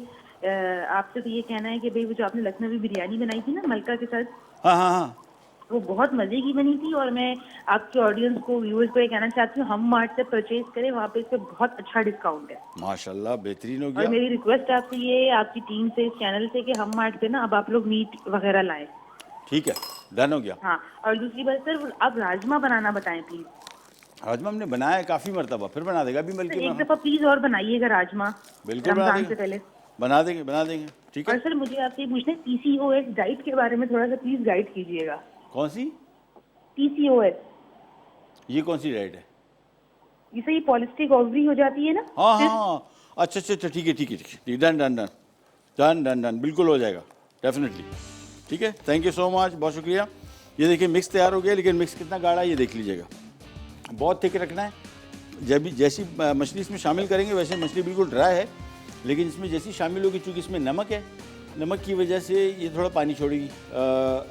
आपसे तो ये कहना है कि भाई वो जो आपने लखनवी बिरयानी बनाई थी ना मलका के साथ, हाँ हाँ हाँ, वो बहुत मजे की बनी थी। और मैं आपके ऑडियंस को, व्यूअर्स को ये कहना चाहती हूँ, हम मार्ट से परचेज करें, वहाँ पे इस पे बहुत अच्छा डिस्काउंट है। माशाल्लाह, बेहतरीन हो और गया। मेरी रिक्वेस्ट आपसे ये है, आपकी टीम से, इस चैनल से, कि हम मार्ट पे ना अब आप लोग मीट वगैरह लाएं। ठीक है, डन हो गया। हाँ, और दूसरी बात सर, आप राजमा बनाना बताएं प्लीज। राजमा हमने बनाया है काफ़ी मरतबा, फिर बना देगा अभी, तो बल्कि एक दफा प्लीज और बनाइएगा राजमा, बिल्कुल बना रमजान से देंगे, पहले। बना देंगे। ठीक और है। सर मुझे आपसे पूछना है, PCOS डाइट के बारे में थोड़ा सा प्लीज गाइड कीजिएगा। कौन सी? PCOS, ये कौन सी डाइट है? जिससे ये पॉलिस्टिक ओवरी हो जाती है ना। हाँ हाँ हाँ, अच्छा अच्छा अच्छा, ठीक है ठीक है ठीक है, done done done done done done, बिल्कुल हो जाएगा, डेफिनेटली। ठीक है, थैंक यू सो मच, बहुत शुक्रिया। ये देखिए मिक्स तैयार हो गया, लेकिन मिक्स कितना गाढ़ा है ये देख लीजिएगा, बहुत थिक रखना है। जब भी जैसी मछली इसमें शामिल करेंगे, वैसे मछली बिल्कुल ड्राई है, लेकिन इसमें जैसी शामिल होगी, चूँकि इसमें नमक है, नमक की वजह से ये थोड़ा पानी छोड़ेगी,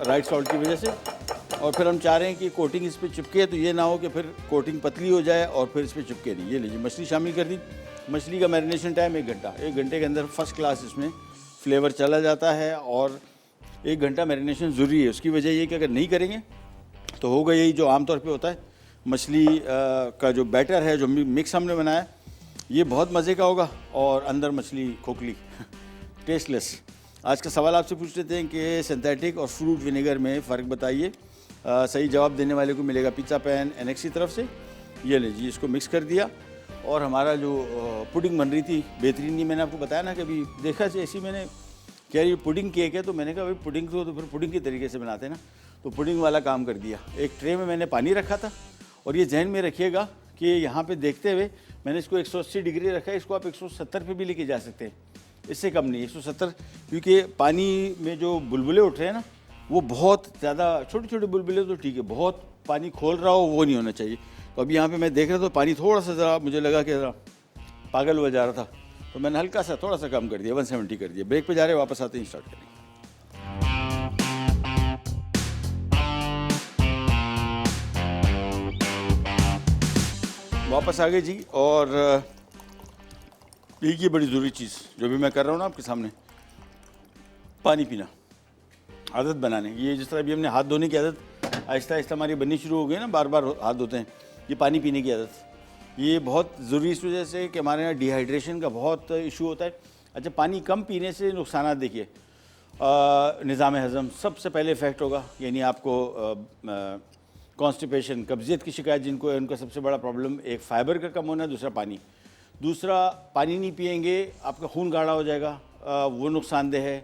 राइट सॉल्ट की वजह से। और फिर हम चाह रहे हैं कि कोटिंग इस पर चिपके, तो ये ना हो कि फिर कोटिंग पतली हो जाए और फिर इस पर चिपके नहीं। ये लीजिए मछली शामिल कर दी। मछली का मैरिनेशन टाइम 1 घंटा, 1 घंटे के अंदर फर्स्ट क्लास इसमें फ्लेवर चला जाता है, और 1 घंटा मैरिनेशन ज़रूरी है। उसकी वजह ये कि अगर नहीं करेंगे तो होगा यही जो आमतौर पे होता है, मछली का जो बैटर है, जो मिक्स हमने बनाया, ये बहुत मज़े का होगा और अंदर मछली खोखली टेस्टलेस। आज का सवाल आपसे पूछ लेते हैं कि सिंथेटिक और फ्रूट विनेगर में फ़र्क बताइए। सही जवाब देने वाले को मिलेगा पिज़्ज़ा पैन NX की तरफ से। ये लीजिए, इसको मिक्स कर दिया, और हमारा जो पुडिंग बन रही थी बेहतरीन, ये मैंने आपको बताया ना कि अभी देखा से ऐसी मैंने क्या ये पुडिंग केक है, तो मैंने कहा भाई पुडिंग तो फिर पुडिंग के तरीके से बनाते हैं ना, तो पुडिंग वाला काम कर दिया। एक ट्रे में मैंने पानी रखा था, और ये जहन में रखिएगा कि यहाँ पे देखते हुए मैंने इसको 180 डिग्री रखा है, इसको आप 170 पे भी लेके जा सकते हैं, इससे कम नहीं, 170, क्योंकि पानी में जो बुलबुले उठ रहे हैं ना, वो बहुत ज़्यादा छोटे छोटे बुलबुले तो ठीक है, बहुत पानी खोल रहा हो वो नहीं होना चाहिए। तो अभी यहाँ पे मैं देख रहा था, तो पानी थोड़ा सा ज़रा मुझे लगा कि ज़रा पागल हुआ जा रहा था, तो मैंने हल्का सा थोड़ा सा कम कर दिया, 170 कर दिया। ब्रेक पे जा रहे हैं, वापस आते ही स्टार्ट करेंगे। वापस आ गए जी, और एक ये बड़ी ज़रूरी चीज़ जो भी मैं कर रहा हूँ ना आपके सामने, पानी पीना, आदत बनाने। ये जिस तरह अभी हमने हाथ धोने की आदत आहिस्ता आहिस्ता हमारी बननी शुरू हो गई ना, बार बार हाथ धोते हैं, ये पानी पीने की आदत, ये बहुत ज़रूरी इस वजह से कि हमारे यहाँ डिहाइड्रेशन का बहुत इशू होता है। अच्छा, पानी कम पीने से नुकसानात देखिए, निज़ाम हज़म सबसे पहले इफ़ेक्ट होगा, यानी आपको कॉन्स्टिपेशन, कब्जियत की शिकायत जिनको है, उनका सबसे बड़ा प्रॉब्लम एक फ़ाइबर का कम होना है, दूसरा पानी। दूसरा, पानी नहीं पिएंगे आपका खून गाढ़ा हो जाएगा, वो नुकसानदेह है।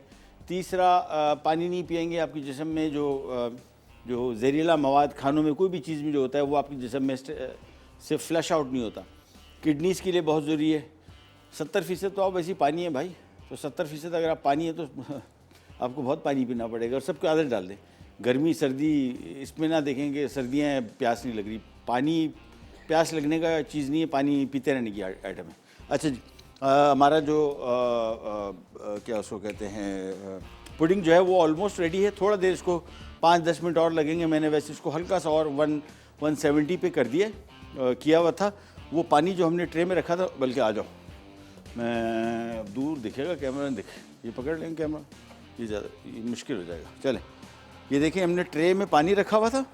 तीसरा, पानी नहीं पिएंगे आपके जिस्म में जो जहरीला मवाद खानों में कोई भी चीज़ में जो होता है, वो आपके जिस्म में से फ्लश आउट नहीं होता। किडनीज़ के लिए बहुत ज़रूरी है। 70% तो आप वैसे पानी है भाई, तो 70% अगर आप पानी है तो आपको बहुत पानी पीना पड़ेगा, और सबको आदत डाल दें। गर्मी सर्दी इसमें ना देखेंगे, सर्दियाँ हैं प्यास नहीं लग रही, पानी प्यास लगने का चीज़ नहीं है, पानी पीते रहने की आइटम है। अच्छा जी, हमारा जो क्या उसको कहते हैं, पुडिंग जो है वो ऑलमोस्ट रेडी है। थोड़ा देर इसको 5-10 मिनट और लगेंगे। मैंने वैसे इसको हल्का सा और 170 पे कर दिया, किया हुआ था। वो पानी जो हमने ट्रे में रखा था, बल्कि आ जाओ, मैं दूर दिखेगा कैमरा, नहीं दिखे, ये पकड़ लेंगे कैमरा, ये ज़्यादा ये मुश्किल हो जाएगा। चले, ये देखिए हमने ट्रे में पानी रखा हुआ था,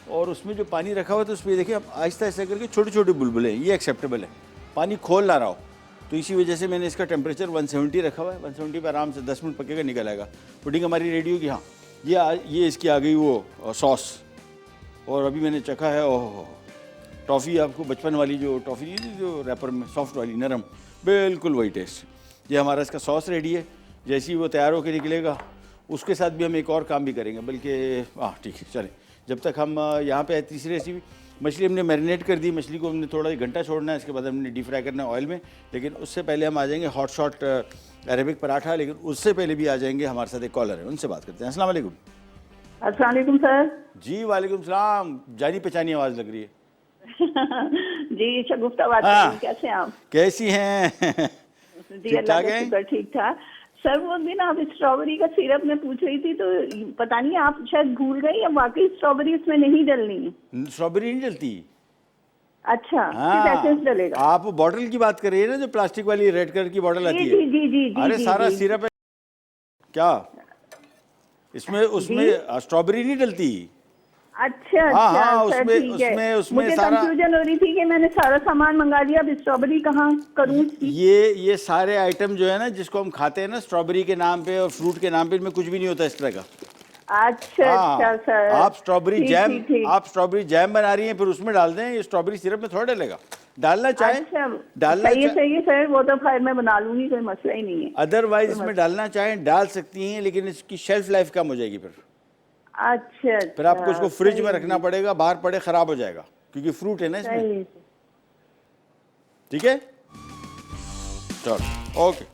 और उसमें जो पानी रखा हुआ था उस पर देखिए अब आहिस्ता आहिस्ता करके छोटे छोटे बुलबुले हैं, ये एक्सेप्टेबल है, पानी खोल ना रहा हो। तो इसी वजह से मैंने इसका टेम्परेचर 170 रखा हुआ है। 170 पे आराम से 10 मिनट पकेगा, निकल आएगा। पुडिंग हमारी रेडी होगी। हाँ, ये इसकी आ गई वो सॉस, और अभी मैंने चखा है, ओह टॉफ़ी, आपको बचपन वाली जो टॉफ़ी जो रैपर में सॉफ्ट वाली नरम, बिल्कुल वही टेस्ट। ये हमारा इसका सॉस रेडी है। जैसे ही वो तैयार होकर निकलेगा, उसके साथ भी हम एक और काम भी करेंगे, बल्कि ठीक है चलें। जब तक हम यहाँ पे तीसरी रेसिपी, मछली हमने मैरिनेट कर दी, मछली को हमने थोड़ा 1 घंटा छोड़ना है, इसके बाद हमने डीप फ्राई करना है ऑयल में। लेकिन उससे पहले हम आ जाएंगे हॉट शॉट अरेबिक पराठा, लेकिन उससे पहले भी आ जाएंगे हमारे साथ एक कॉलर है, उनसे बात करते हैं। अस्सलाम वालेकुम। अस्सलाम वालेकुम सर। जी वालेकुम सलाम, जानी पहचानी आवाज़ लग रही है। जी शगुफ्ता बात कर रही हूं, कैसे हैं आप? कैसी हैं? जी अल्लाह का शुक्र, ठीक ठाक। सर वो दिन आप स्ट्रॉबेरी का सिरप में पूछ रही थी, तो पता नहीं आप शायद भूल गई या वाकई स्ट्रॉबेरी इसमें नहीं डलनी है? स्ट्रॉबेरी नहीं डलती। अच्छा, हाँ, सिर्फ एसेंस डलेगा। आप बॉटल की बात कर रही है ना, जो प्लास्टिक वाली रेड कलर की बॉटल आती है? जी जी जी जी। अरे जी, सारा जी। सिरप है क्या इसमें? उसमें स्ट्रॉबेरी नहीं डलती। अच्छा हाँ, अच्छा हाँ, सर, उसमें- ठीक है। उसमें- उसमें मुझे सारा- कंफ्यूजन हो रही थी कि मैंने सारा सामान मंगा लिया, अब स्ट्रॉबेरी कहाँ करूँ इसकी? ये सारे आइटम जो है ना, जिसको हम खाते हैं ना स्ट्रॉबेरी के नाम पे और फ्रूट के नाम पे, इनमें कुछ भी नहीं होता इस तरह का। अच्छा अच्छा सर, आप स्ट्रॉबेरी ठीक, जैम, ठीक, ठीक। आप स्ट्रॉबेरी जैम बना रही हैं, फिर उसमें डाल दें, ये स्ट्रॉबेरी सिरप में थोड़ा डलेगा। डालना चाहें अच्छा, डालना सही है चाहे, सही है सर, वो तो खैर मैं बना लूंगी, कोई मसला ही नहीं है। अदरवाइज इसमें डालना चाहें डाल सकती हैं, लेकिन इसकी शेल्फ लाइफ कम हो जाएगी फिर। अच्छा फिर आपको इसको फ्रिज सही में रखना पड़ेगा, बाहर पड़े खराब हो जाएगा, क्योंकि फ्रूट है ना इसमें। सही। ठीक है, चलो ओके।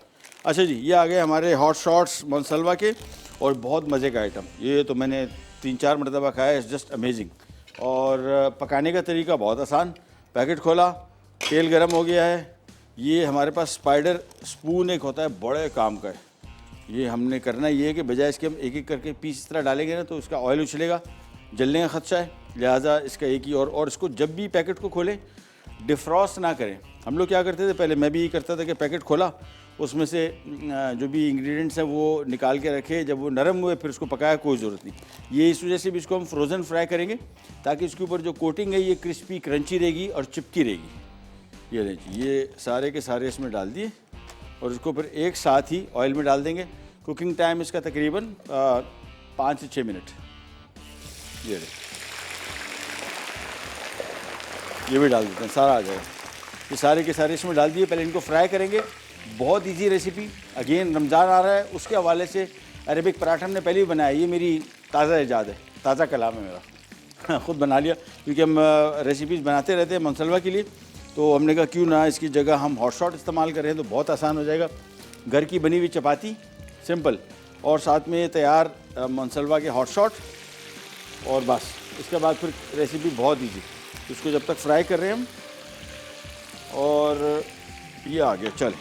अच्छा जी, ये आ गए हमारे हॉट शॉट्स मोनसलवा के, और बहुत मज़े का आइटम। ये तो मैंने 3-4 मरतबा खाया है, जस्ट अमेजिंग। और पकाने का तरीका बहुत आसान। पैकेट खोला, तेल गरम हो गया है। ये हमारे पास स्पाइडर स्पून एक होता है, बड़े काम का है। ये हमने करना ये है कि बजाय इसके हम एक एक करके पीस इस तरह डालेंगे ना, तो इसका ऑयल उछलेगा, जलने का खदशा है, लिहाजा इसका एक ही। और इसको जब भी पैकेट को खोलें, डिफ्रॉस्ट ना करें। हम लोग क्या करते थे पहले, मैं भी ये करता था कि पैकेट खोला, उसमें से जो भी इंग्रेडिएंट्स हैं वो निकाल के रखे, जब वो नरम हुए फिर उसको पकाया, कोई ज़रूरत नहीं। ये इस वजह से भी इसको हम फ्रोज़न फ्राई करेंगे, ताकि इसके ऊपर जो कोटिंग है ये क्रिस्पी क्रंची रहेगी और चिपकी रहेगी। ये देखिए, ये सारे के सारे इसमें डाल दिए, और इसको फिर एक साथ ही ऑयल में डाल देंगे। कुकिंग टाइम इसका तकरीबन 5 से 6 मिनट। ये देखिए, ये भी डाल देते हैं, सारा आ जाएगा। ये सारे के सारे इसमें डाल दिए, पहले इनको फ्राई करेंगे। बहुत इजी रेसिपी, अगेन रमज़ान आ रहा है, उसके हवाले से अरेबिक पराठा हमने पहले ही बनाया। ये मेरी ताज़ा ईजाद है, ताज़ा कलाम है मेरा ख़ुद बना लिया, क्योंकि हम रेसिपीज़ बनाते रहते हैं मोनसलवा के लिए। तो हमने कहा क्यों ना इसकी जगह हम हॉट शॉट इस्तेमाल करें, तो बहुत आसान हो जाएगा। घर की बनी हुई चपाती सिंपल, और साथ में तैयार मोनसलवा के हॉट शॉट, और बस इसके बाद फिर रेसिपी बहुत ईजी। इसको जब तक फ्राई कर रहे हैं हम, और ये आ गया। चल,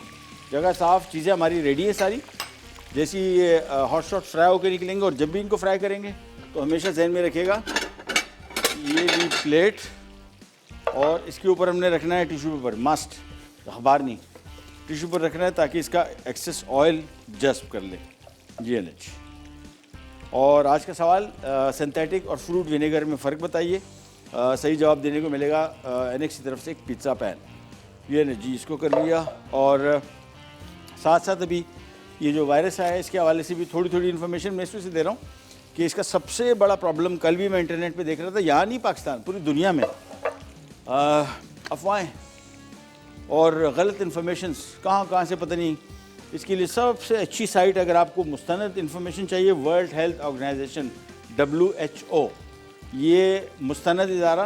जगह साफ़, चीज़ें हमारी रेडी है सारी। जैसे ये हॉट शॉट फ्राई होकर निकलेंगे, और जब भी इनको फ्राई करेंगे तो हमेशा जहन में रखिएगा, ये भी प्लेट, और इसके ऊपर हमने रखना है टिश्यू पेपर, मस्ट, अखबार नहीं, टिश्यू पेपर रखना है, ताकि इसका एक्सेस ऑयल जज्ब कर ले। जी एनएच। और आज का सवाल, सिंथेटिक और फ्रूट विनेगर में फ़र्क बताइए। सही जवाब देने को मिलेगा एनएक्स की तरफ से एक पिज़्ज़ा पैन। ये ने जी, इसको कर लिया। और साथ साथ अभी ये जो वायरस आया है, इसके हवाले से भी थोड़ी थोड़ी इन्फॉर्मेशन मैं इसमें से दे रहा हूँ कि इसका सबसे बड़ा प्रॉब्लम, कल भी मैं इंटरनेट पे देख रहा था, यहाँ नहीं पाकिस्तान, पूरी दुनिया में अफवाहें और गलत इन्फॉर्मेशन कहाँ से पता नहीं। इसके लिए सबसे अच्छी साइट, अगर आपको मुस्तनद इन्फॉर्मेशन चाहिए, वर्ल्ड हेल्थ ऑर्गेनाइजेशन WHO, ये मुस्तनद इदारा,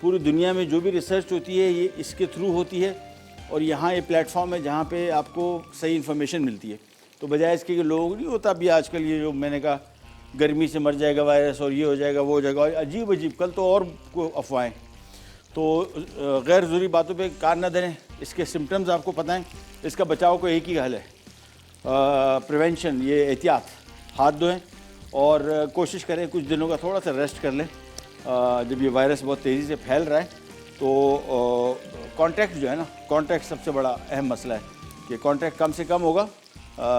पूरी दुनिया में जो भी रिसर्च होती है ये इसके थ्रू होती है। और यहाँ ये प्लेटफॉर्म है जहाँ पे आपको सही इन्फॉर्मेशन मिलती है। तो बजाय इसके कि लोग नहीं होता अभी आजकल, ये जो मैंने कहा गर्मी से मर जाएगा वायरस, और ये हो जाएगा वो हो जाएगा, और अजीब अजीब, कल तो और को अफवाहें। तो गैर ज़रूरी बातों पे कान न धरें। इसके सिम्टम्स आपको पता हैं, इसका बचाव को एक ही हल है, प्रिवेंशन, ये एहतियात। हाथ धोएं और कोशिश करें कुछ दिनों का थोड़ा सा रेस्ट कर लें। जब ये वायरस बहुत तेज़ी से फैल रहा है, तो कांटेक्ट जो है ना, कांटेक्ट सबसे बड़ा अहम मसला है कि कांटेक्ट कम से कम होगा।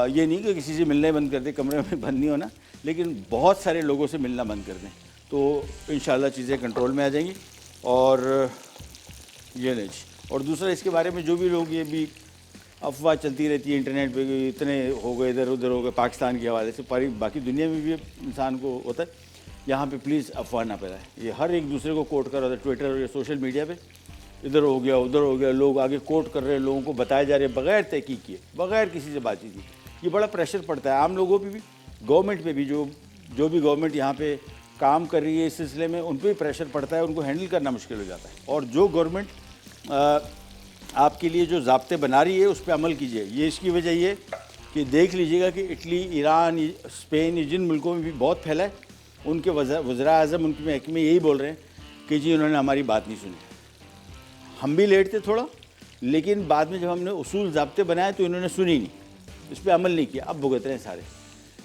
ये नहीं कि किसी से मिलने बंद कर दें, कमरे में बंद नहीं होना, लेकिन बहुत सारे लोगों से मिलना बंद कर दें, तो इंशाल्लाह चीज़ें कंट्रोल में आ जाएंगी। और ये नहीं, और दूसरा इसके बारे में जो भी लोग, ये भी अफवाह चलती रहती है इंटरनेट पे कि इतने हो गए, इधर उधर हो गए, पाकिस्तान के हवाले से, बाकी दुनिया में भी इंसान को होता है। यहाँ पे प्लीज़ अफवाह ना फैलाएं। ये हर एक दूसरे को कोट कर रहा था ट्विटर या सोशल मीडिया पे, इधर हो गया उधर हो गया, लोग आगे कोट कर रहे हैं, लोगों को बताए जा रहे हैं बग़ैर तहकीक किए, बग़ैर किसी से बातचीत की। ये बड़ा प्रेशर पड़ता है आम लोगों पे भी, गवर्नमेंट पे भी। जो भी गवर्नमेंट यहाँ पे काम कर रही है इस सिलसिले में, उन पर भी प्रेशर पड़ता है, उनको हैंडल करना मुश्किल हो जाता है। और जो गवर्नमेंट आपके लिए जो ज़ाब्ते बना रही है उस पर अमल कीजिए। ये इसकी वजह ये कि देख लीजिएगा कि इटली, ईरान, स्पेन, ये जिन मुल्कों में भी बहुत फैला है, उनके वज़ीर आज़म, उनके महकमे यही बोल रहे हैं कि जी उन्होंने हमारी बात नहीं सुनी। हम भी लेट थे थोड़ा, लेकिन बाद में जब हमने उसूल ज़ाब्ते बनाए तो इन्होंने सुनी नहीं, इस पर अमल नहीं किया, अब भुगत रहे हैं सारे।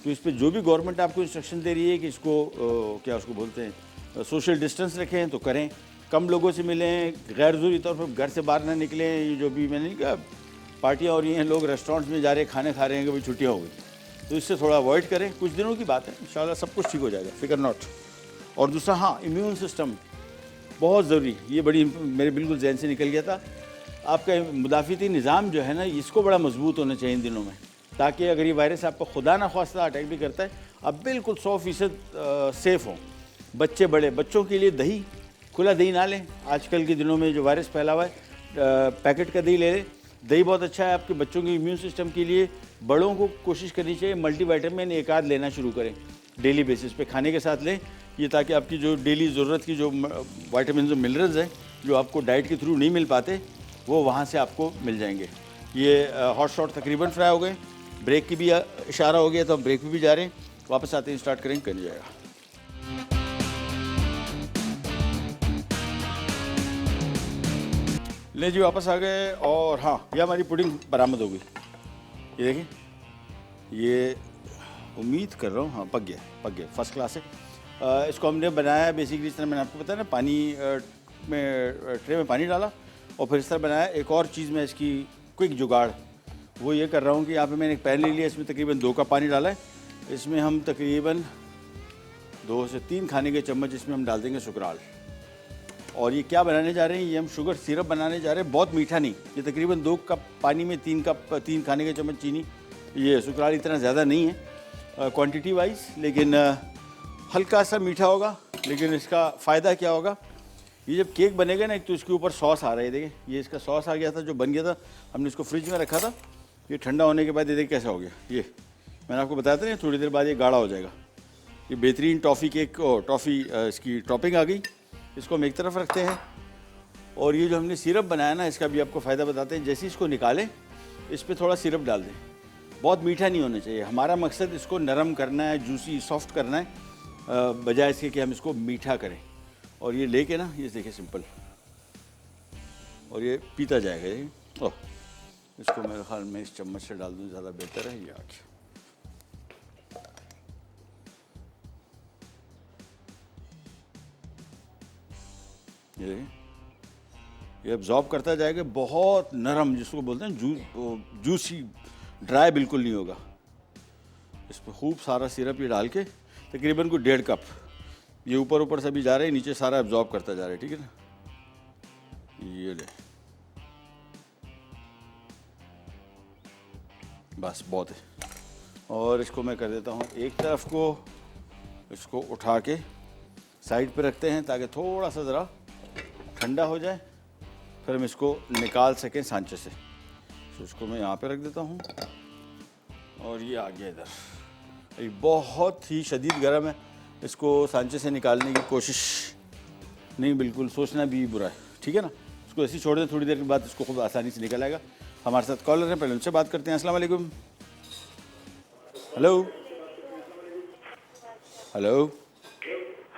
तो इस पर जो भी गवर्नमेंट आपको इंस्ट्रक्शन दे रही है कि इसको क्या उसको बोलते हैं, सोशल डिस्टेंस रखें, तो करें, कम लोगों से मिलें, गैर ज़रूरी तौर पर घर से बाहर ना निकलें। ये जो भी मैंने नहीं कहा पार्टियाँ हो रही हैं, लोग रेस्टोरेंट्स में जा रहे हैं, खाने खा रहे हैं कि भाई छुट्टियाँ हो गई, तो इससे थोड़ा अवॉइड करें। कुछ दिनों की बात है, इंशाल्लाह सब कुछ ठीक हो जाएगा, फिकर नॉट। और दूसरा हाँ, इम्यून सिस्टम बहुत ज़रूरी, ये बड़ी मेरे बिल्कुल जहन से निकल गया था। आपका मुदाफ़ती निज़ाम जो है ना, इसको बड़ा मजबूत होना चाहिए इन दिनों में, ताकि अगर ये वायरस आपको खुदा ना ख्वास्ता अटैक भी करता है, आप बिल्कुल 100% सेफ़ हों। बच्चे बड़े, बच्चों के लिए दही, खुला दही ना लें। आजकल के दिनों में जो वायरस फैला हुआ है, पैकेट का दही ले लें। दही बहुत अच्छा है आपके बच्चों के इम्यून सिस्टम के लिए। बड़ों को कोशिश करनी चाहिए मल्टीविटामिन एक आध लेना शुरू करें डेली बेसिस पे, खाने के साथ लें ये, ताकि आपकी जो डेली ज़रूरत की जो विटामिन और मिनरल्स हैं जो आपको डाइट के थ्रू नहीं मिल पाते, वो वहाँ से आपको मिल जाएंगे। ये हॉट शॉट तकरीबन फ्राई हो गए, ब्रेक की भी इशारा हो गया, तो हम ब्रेक पे भी जा रहे हैं। वापस आते हैं, स्टार्ट करेंगे, कर जाएगा। ले जी, वापस आ गए। और हाँ, ये हमारी पुडिंग बरामद हो गई। ये देखिए, ये उम्मीद कर रहा हूँ हाँ पक गया, फर्स्ट क्लास है। इसको हमने बनाया बेसिकली इस तरह, मैंने आपको बताया ना, पानी में ट्रे में पानी डाला और फिर इस तरह बनाया। एक और चीज़ मैं इसकी क्विक जुगाड़ वो ये कर रहा हूँ कि यहाँ पे मैंने एक पैन ले लिया, इसमें तकरीबन 2 कप पानी डाला है। इसमें हम तकरीबन 2 से 3 खाने के चम्मच इसमें हम डाल देंगे सुकराल। और ये क्या बनाने जा रहे हैं, ये हम शुगर सिरप बनाने जा रहे हैं। बहुत मीठा नहीं, ये तकरीबन 2 कप पानी में 3 खाने के चम्मच चीनी। ये सुकराल इतना ज़्यादा नहीं है क्वांटिटी वाइज, लेकिन हल्का सा मीठा होगा। लेकिन इसका फ़ायदा क्या होगा, ये जब केक बनेगा ना, एक तो इसके ऊपर सॉस आ रहा है, देखिए ये इसका सॉस आ गया था जो बन गया था। हमने इसको फ्रिज में रखा था, ये ठंडा होने के बाद ये देखिए कैसा हो गया। ये मैंने आपको बताया था ना, थोड़ी देर बाद ये गाढ़ा हो जाएगा। ये बेहतरीन टॉफ़ी केक टॉफ़ी इसकी टॉपिंग आ गई। इसको हम एक तरफ रखते हैं। और ये जो हमने सिरप बनाया ना, इसका भी आपको फ़ायदा बताते हैं। जैसे इसको निकालें, इस पर थोड़ा सिरप डाल दें। बहुत मीठा नहीं होना चाहिए, हमारा मकसद इसको नरम करना है, जूसी सॉफ्ट करना है, बजाय इसके कि हम इसको मीठा करें। और ये लेके ना, ये देखिए सिंपल, और ये पीता जाएगा ये। ओह, इसको मेरे ख्याल में इस चम्मच से डाल दूँ, ज़्यादा बेहतर है। ये आके ये एब्जॉर्ब करता जाएगा, बहुत नरम, जिसको बोलते हैं जूसी, ड्राई बिल्कुल नहीं होगा। इस पर खूब सारा सिरप ये डाल के तकरीबन को 1.5 कप, ये ऊपर से भी जा रहा है, नीचे सारा एब्जॉर्ब करता जा रहा है। ठीक है ना, ये ले, बस बहुत है। और इसको मैं कर देता हूँ एक तरफ को, इसको उठा के साइड पे रखते हैं ताकि थोड़ा सा ज़रा ठंडा हो जाए, फिर हम इसको निकाल सकें सांचे से। तो इसको मैं यहाँ पे रख देता हूँ। और ये आ गया इधर, ये बहुत ही शदीद गर्म है, इसको सांचे से निकालने की कोशिश नहीं, बिल्कुल सोचना भी बुरा है। ठीक है ना, इसको ऐसे ही छोड़ दें, थोड़ी देर के बाद इसको खूब आसानी से निकल आएगा। हमारे साथ कॉलर हैं, पहले उनसे बात करते हैं। अस्सलाम वालेकुम। हेलो हेलो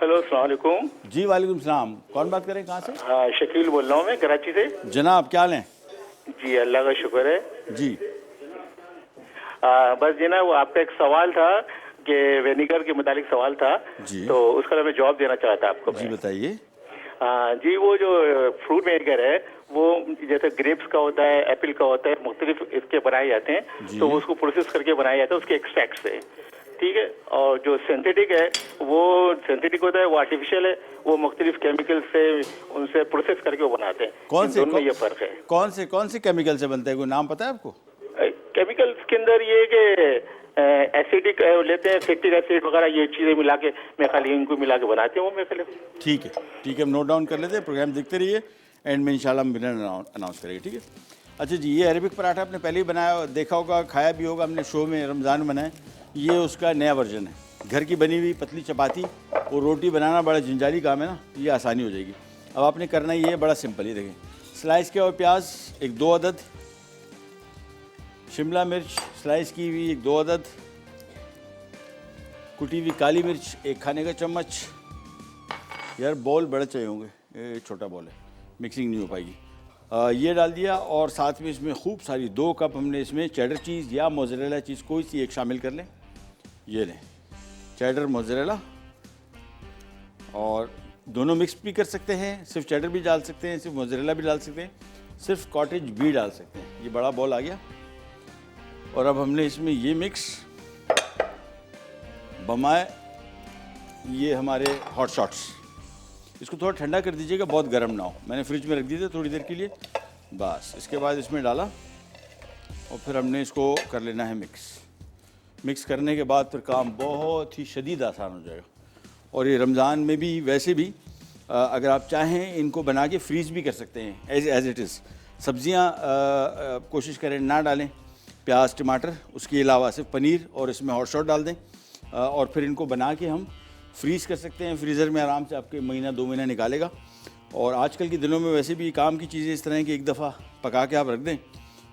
हेलो, अस्सलाम वालेकुम। जी वालेकुम सलाम। कौन बात करें, कहाँ से? हाँ, शकील बोल रहा हूँ मैं, कराची से। जनाब क्या हाल हैं? जी अल्लाह का शुक्र है जी। बस जी ना, वो आपका एक सवाल था कि विनेगर के मुतालिक सवाल था जी। तो उसका मैं जवाब देना चाहता आपको। जी बताइए। जी, वो जो फ्रूट विनेगर है वो जैसे ग्रेप्स का होता है, एप्पल का होता है, मुख्तलिफ इसके बनाए जाते हैं, तो उसको प्रोसेस करके बनाया जाता है उसके एक्सट्रैक्ट से। ठीक है, और जो सिंथेटिक है वो सिंथेटिक होता है, वो आर्टिफिशियल है, वो मुख्तलिफ केमिकल से उनसे प्रोसेस करके वो बनाते हैं। कौन से, दोनों में ये फर्क है। कौन से केमिकल से बनता है, कोई नाम पता है आपको? केमिकल के अंदर ये कि एसिडिक लेते हैं, सिट्रिक एसिड वगैरह, ये चीजें मिला के मैं खाली इनको मिला के बनाते हैं वो मैं खाली। ठीक है, हम नोट डाउन कर लेते हैं, प्रोग्राम देखते रहिए, एंड में इंशाल्लाह हम विनर अनाउंस करेंगे। ठीक है। अच्छा जी, ये अरेबिक पराठा आपने पहले ही बनाया, देखा होगा, खाया भी होगा, हमने शो में रमज़ान में बनाया। ये उसका नया वर्जन है, घर की बनी हुई पतली चपाती और रोटी बनाना बड़ा जंजाली काम है ना, ये आसानी हो जाएगी। अब आपने करना ये है बड़ा सिंपल, ये देखें, स्लाइस किया हुआ प्याज 1-2 अदद, शिमला मिर्च स्लाइस की हुई 1-2 अदद, कुटी हुई काली मिर्च 1 खाने का चम्मच। यार बॉल बड़े चाहिए होंगे, ये छोटा बॉल है, मिक्सिंग नहीं हो पाएगी। ये डाल दिया, और साथ में इसमें खूब सारी 2 कप हमने इसमें चेडर चीज़ या मोज़रेला चीज़ कोई सी एक शामिल कर लें। ये लें चेडर मोज़रेला, और दोनों मिक्स भी कर सकते हैं, सिर्फ चेडर भी डाल सकते हैं, सिर्फ मोज़रेला भी डाल सकते हैं, सिर्फ कॉटेज भी डाल सकते हैं। ये बड़ा बॉल आ गया, और अब हमने इसमें ये मिक्स बमाए ये हमारे हॉट शॉट्स, इसको थोड़ा ठंडा कर दीजिएगा, बहुत गर्म ना हो। मैंने फ्रिज में रख दिए थे थोड़ी देर के लिए, बस। इसके बाद इसमें डाला और फिर हमने इसको कर लेना है मिक्स करने के बाद फिर काम बहुत ही शदीद आसान हो जाएगा। और ये रमज़ान में भी वैसे भी अगर आप चाहें इनको बना के फ्रीज़ भी कर सकते हैं एज इट इज़। सब्ज़ियाँ कोशिश करें ना डालें, प्याज टमाटर, उसके अलावा सिर्फ पनीर और इसमें हॉट शॉट डाल दें और फिर इनको बना के हम फ्रीज़ कर सकते हैं। फ्रीज़र में आराम से आपके महीना 2 महीना निकालेगा। और आजकल के दिनों में वैसे भी काम की चीज़ें इस तरह हैं कि एक दफ़ा पका के आप रख दें।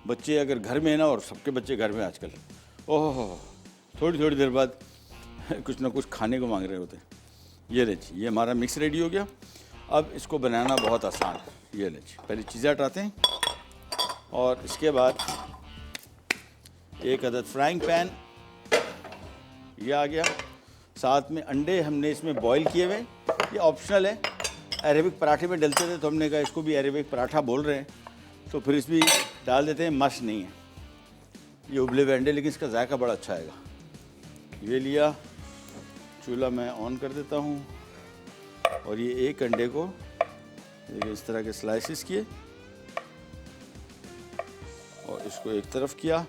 बच्चे अगर घर में है ना, और सबके बच्चे घर में आजकल, ओह थोड़ी थोड़ी देर बाद कुछ ना कुछ खाने को मांग रहे होते हैं। ये लीजिए, ये हमारा मिक्स रेडी हो गया। अब इसको बनाना बहुत आसान है। ये लीजिए, पहले चीज़ें हटाते हैं और इसके बाद एक अदद फ्राइंग पैन ये आ गया। साथ में अंडे हमने इसमें बॉईल किए हुए, ये ऑप्शनल है। अरेबिक पराठे में डलते थे तो हमने कहा इसको भी अरेबिक पराठा बोल रहे हैं तो फिर इसमें डाल देते हैं, मस्त नहीं है ये उबले हुए अंडे, लेकिन इसका जायका बड़ा अच्छा आएगा। ये लिया, चूल्हा मैं ऑन कर देता हूँ और ये एक अंडे को देखिए इस तरह के स्लाइसिस किए और इसको एक तरफ किया।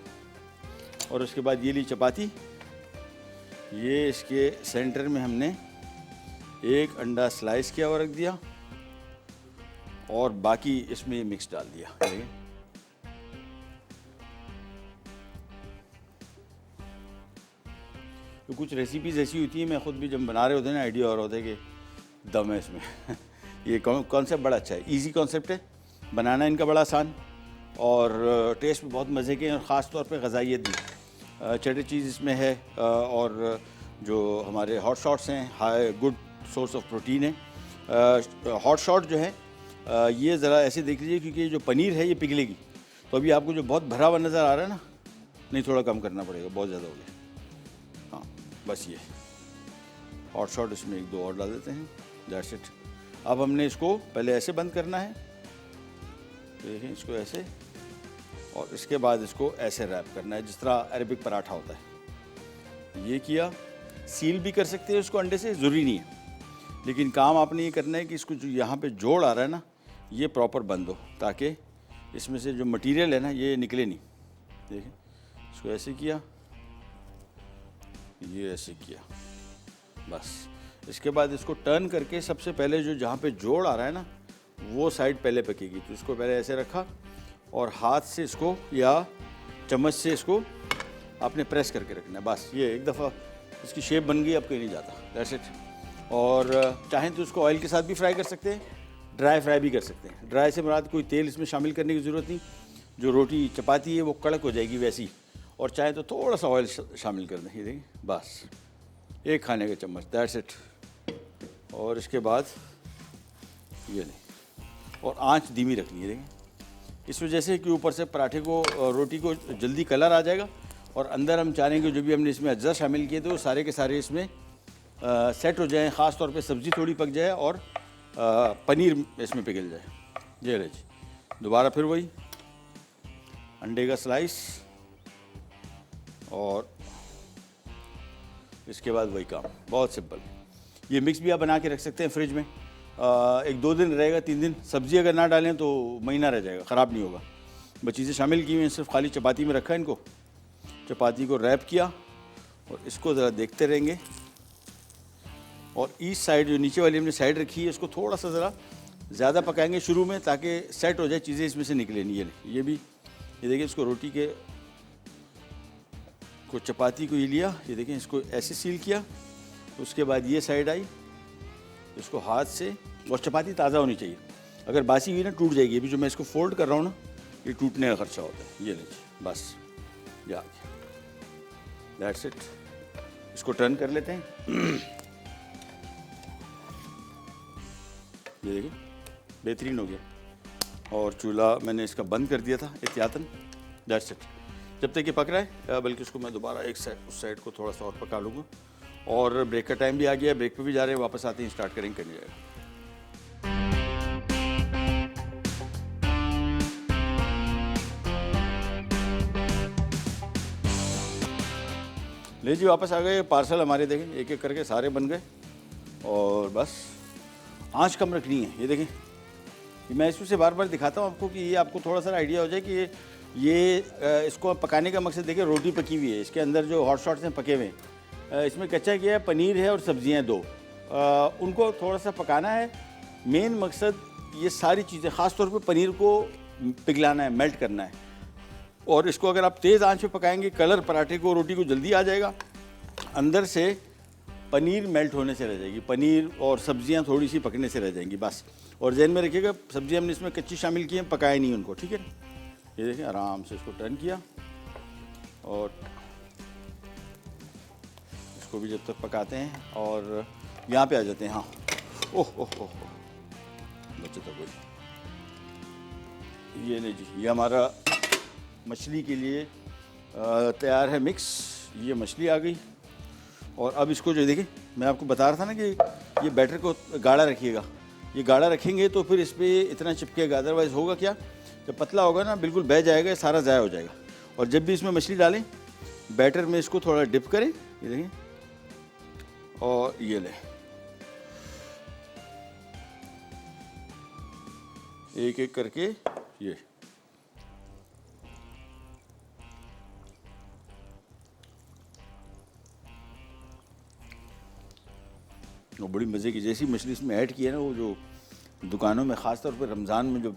और उसके बाद ये ली चपाती, ये इसके सेंटर में हमने एक अंडा स्लाइस किया और रख दिया और बाकी इसमें मिक्स डाल दिया। देखिए तो कुछ रेसिपीज़ ऐसी होती हैं, मैं ख़ुद भी जब बना रहे होते हैं ना, आइडिया और होता है कि दम है इसमें ये कॉन्सेप्ट बड़ा अच्छा है, इजी कॉन्सेप्ट है, बनाना इनका बड़ा आसान और टेस्ट भी बहुत मज़े के हैं। और ख़ास तौर पे ग़ज़ाइयत भी चटर चीज़ इसमें है और जो हमारे हॉट शॉट्स हैं high good source of protein है। हॉट शॉट जो है ये ज़रा ऐसे देख लीजिए क्योंकि जो पनीर है ये पिघलेगी, तो अभी आपको जो बहुत भरा हुआ नज़र आ रहा है ना, नहीं थोड़ा कम करना पड़ेगा, बहुत ज़्यादा हो गया। हाँ बस ये हॉट शॉट इसमें 1-2 और डाल देते हैं, दैट्स इट। अब हमने इसको पहले ऐसे बंद करना है, देखिए इसको ऐसे, और इसके बाद इसको ऐसे रैप करना है जिस तरह अरेबिक पराठा होता है। ये किया, सील भी कर सकते हैं उसको अंडे से, ज़रूरी नहीं है, लेकिन काम आपने ये करना है कि इसको जो यहाँ पे जोड़ आ रहा है ना ये प्रॉपर बंद हो, ताकि इसमें से जो मटेरियल है ना ये निकले नहीं। देखिए इसको ऐसे किया, ये ऐसे किया, बस। इसके बाद इसको टर्न करके सबसे पहले जो जहाँ पे जोड़ आ रहा है ना वो साइड पहले पकेगी, तो इसको पहले ऐसे रखा और हाथ से इसको या चम्मच से इसको आपने प्रेस करके रखना है, बस। ये एक दफ़ा इसकी शेप बन गई, अब कहीं नहीं जाता, दैट्स इट। और चाहें तो इसको ऑयल के साथ भी फ्राई कर सकते हैं, ड्राई फ्राई भी कर सकते हैं। ड्राई से मुराद कोई तेल इसमें शामिल करने की ज़रूरत नहीं, जो रोटी चपाती है वो कड़क हो जाएगी वैसी। और चाहे तो थोड़ा सा ऑयल शामिल कर दें, ये देखिए, बस एक खाने का चम्मच, दैट्स इट। और इसके बाद ये नहीं, और आंच धीमी रखनी है, देखिए इस वजह से कि ऊपर से पराठे को रोटी को जल्दी कलर आ जाएगा और अंदर हम चाह रहे हैं कि जो भी हमने इसमें अज्जा शामिल किए थे वो सारे के सारे इसमें सेट हो जाएं, ख़ास तौर पे सब्ज़ी थोड़ी पक जाए और पनीर इसमें पिघल जाए। ये ले जी, दोबारा फिर वही अंडे का स्लाइस और इसके बाद वही काम, बहुत सिंपल। ये मिक्स भी आप बना के रख सकते हैं फ्रिज में, 1-2 दिन रहेगा, 3 दिन। सब्ज़ी अगर ना डालें तो महीना रह जाएगा, ख़राब नहीं होगा। बस चीज़ें शामिल की हुई हैं, सिर्फ खाली चपाती में रखा है इनको, चपाती को रैप किया और इसको ज़रा देखते रहेंगे। और ईस्ट साइड जो नीचे वाली हमने साइड रखी है इसको थोड़ा सा ज़रा ज़्यादा पकाएंगे शुरू में, ताकि सेट हो जाए चीज़ें इसमें से निकले नहीं। ये भी, ये देखिए इसको रोटी के को चपाती को ये लिया, ये देखें इसको ऐसे सील किया, उसके बाद ये साइड आई, इसको हाथ से, और चपाती ताज़ा होनी चाहिए, अगर बासी हुई ना टूट जाएगी। अभी जो मैं इसको फोल्ड कर रहा हूँ ना ये टूटने का खर्चा होता है। ये लीजिए, बस ये आ गया, दैट्स इट। इसको टर्न कर लेते हैं, ये देखिए बेहतरीन हो गया। और चूल्हा मैंने इसका बंद कर दिया था एहतियातन, दैट्स इट। जब तक ये पक रहा है, बल्कि उसको मैं दोबारा एक साइड, उस साइड को थोड़ा सा और पका लूँगा। और ब्रेक का टाइम भी आ गया, ब्रेक पे भी जा रहे हैं, वापस आते हैं स्टार्ट करेंगे, करने जाएगा। ले जी वापस आ गए, पार्सल हमारे देखें एक एक करके सारे बन गए और बस आंच कम रखनी है। ये देखें, ये मैं इसमें से बार बार दिखाता हूँ आपको कि ये आपको थोड़ा सा आइडिया हो जाए कि ये इसको पकाने का मकसद देखिए, रोटी पकी हुई है, इसके अंदर जो हॉट शॉट्स हैं पके हुए हैं, इसमें कच्चा किया है, पनीर है और सब्जियां दो, उनको थोड़ा सा पकाना है। मेन मकसद ये सारी चीज़ें, ख़ास तौर पे पनीर को पिघलाना है, मेल्ट करना है। और इसको अगर आप तेज़ आंच पे पकाएंगे, कलर पराठे को, रोटी को जल्दी आ जाएगा, अंदर से पनीर मेल्ट होने से रह जाएगी, पनीर और सब्जियां थोड़ी सी पकने से रह जाएंगी बस। और जहन में रखिएगा, सब्जियां हमने इसमें कच्ची शामिल की हैं, पकाए नहीं उनको, ठीक है। ये देखिए, आराम से इसको टर्न किया और इसको भी जब तक पकाते हैं। और यहाँ पे आ जाते हैं। हाँ, ओह ओह ओह बच्चे तो कोई, ये नहीं जी, ये हमारा मछली के लिए तैयार है मिक्स। ये मछली आ गई। और अब इसको जो देखिए, मैं आपको बता रहा था ना कि ये बैटर को गाढ़ा रखिएगा। ये गाढ़ा रखेंगे तो फिर इस पर इतना चिपकेगा, अदरवाइज़ होगा क्या, जब पतला होगा ना बिल्कुल बह जाएगा, सारा ज़ाया हो जाएगा। और जब भी इसमें मछली डालें, बैटर में इसको थोड़ा डिप करें, ये देखिए, और ये लें, एक एक करके ये वो बड़ी मज़े की जैसी मछली इसमें ऐड की है ना, वो जो दुकानों में ख़ास तौर पर रमज़ान में जो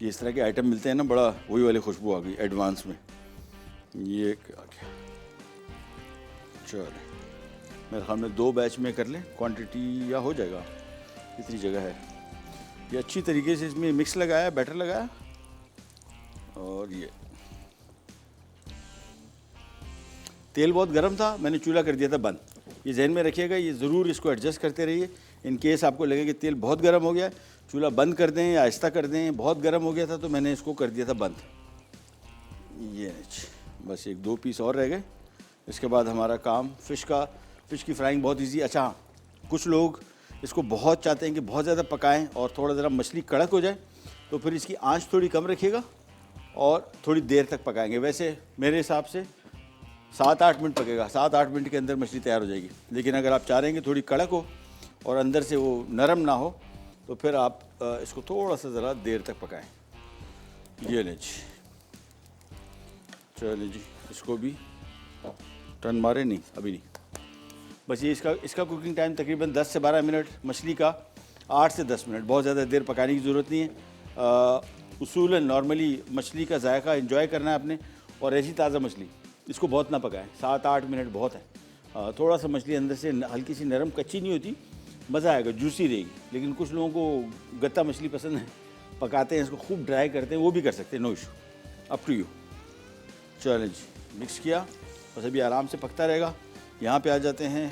ये इस तरह के आइटम मिलते हैं ना, बड़ा वही वाली खुशबू आ गई एडवांस में। ये आ गया। चलो मेरे ख्याल में 2 बैच में कर लें क्वांटिटी, या हो जाएगा, इतनी जगह है। ये अच्छी तरीके से इसमें मिक्स लगाया, बैटर लगाया, और ये तेल बहुत गर्म था, मैंने चूल्हा कर दिया था बंद। ये जहन में रखिएगा, ये ज़रूर इसको एडजस्ट करते रहिए। इन केस आपको लगे कि तेल बहुत गर्म हो गया, चूल्हा बंद कर दें या आहिस्ता कर दें। बहुत गर्म हो गया था तो मैंने इसको कर दिया था बंद। ये बस 1-2 पीस और रह गए, इसके बाद हमारा काम फ़िश की फ्राइंग बहुत ईजी। अच्छा हाँ, कुछ लोग इसको बहुत चाहते हैं कि बहुत ज़्यादा पकाएं और थोड़ा ज़रा मछली कड़क हो जाए, तो फिर इसकी आंच थोड़ी कम रखिएगा और थोड़ी देर तक पकाएंगे। वैसे मेरे हिसाब से 7-8 मिनट पकेगा, 7-8 मिनट के अंदर मछली तैयार हो जाएगी। लेकिन अगर आप चाह रहे हैं कि थोड़ी कड़क हो और अंदर से वो नरम ना हो, तो फिर आप इसको थोड़ा सा ज़रा देर तक पकाएं। ये लें जी, चलिए जी, इसको भी टर्न मारे, नहीं अभी नहीं, बस ये इसका कुकिंग टाइम तकरीबन 10 से 12 मिनट, मछली का 8 से 10 मिनट। बहुत ज़्यादा देर पकाने की ज़रूरत नहीं है। उसूलन नॉर्मली मछली का जायका एंजॉय करना है आपने, और ऐसी ताज़ा मछली, इसको बहुत ना पकाएं, 7-8 मिनट बहुत है। थोड़ा सा मछली अंदर से हल्की सी नरम, कच्ची नहीं होती, मज़ा आएगा, जूसी रहेगी। लेकिन कुछ लोगों को गत्ता मछली पसंद है, पकाते हैं इसको, खूब ड्राई करते हैं, वो भी कर सकते हैं, no issue, up to you. चलें जी, मिक्स किया, बस अभी आराम से पकता रहेगा। यहाँ पे आ जाते हैं,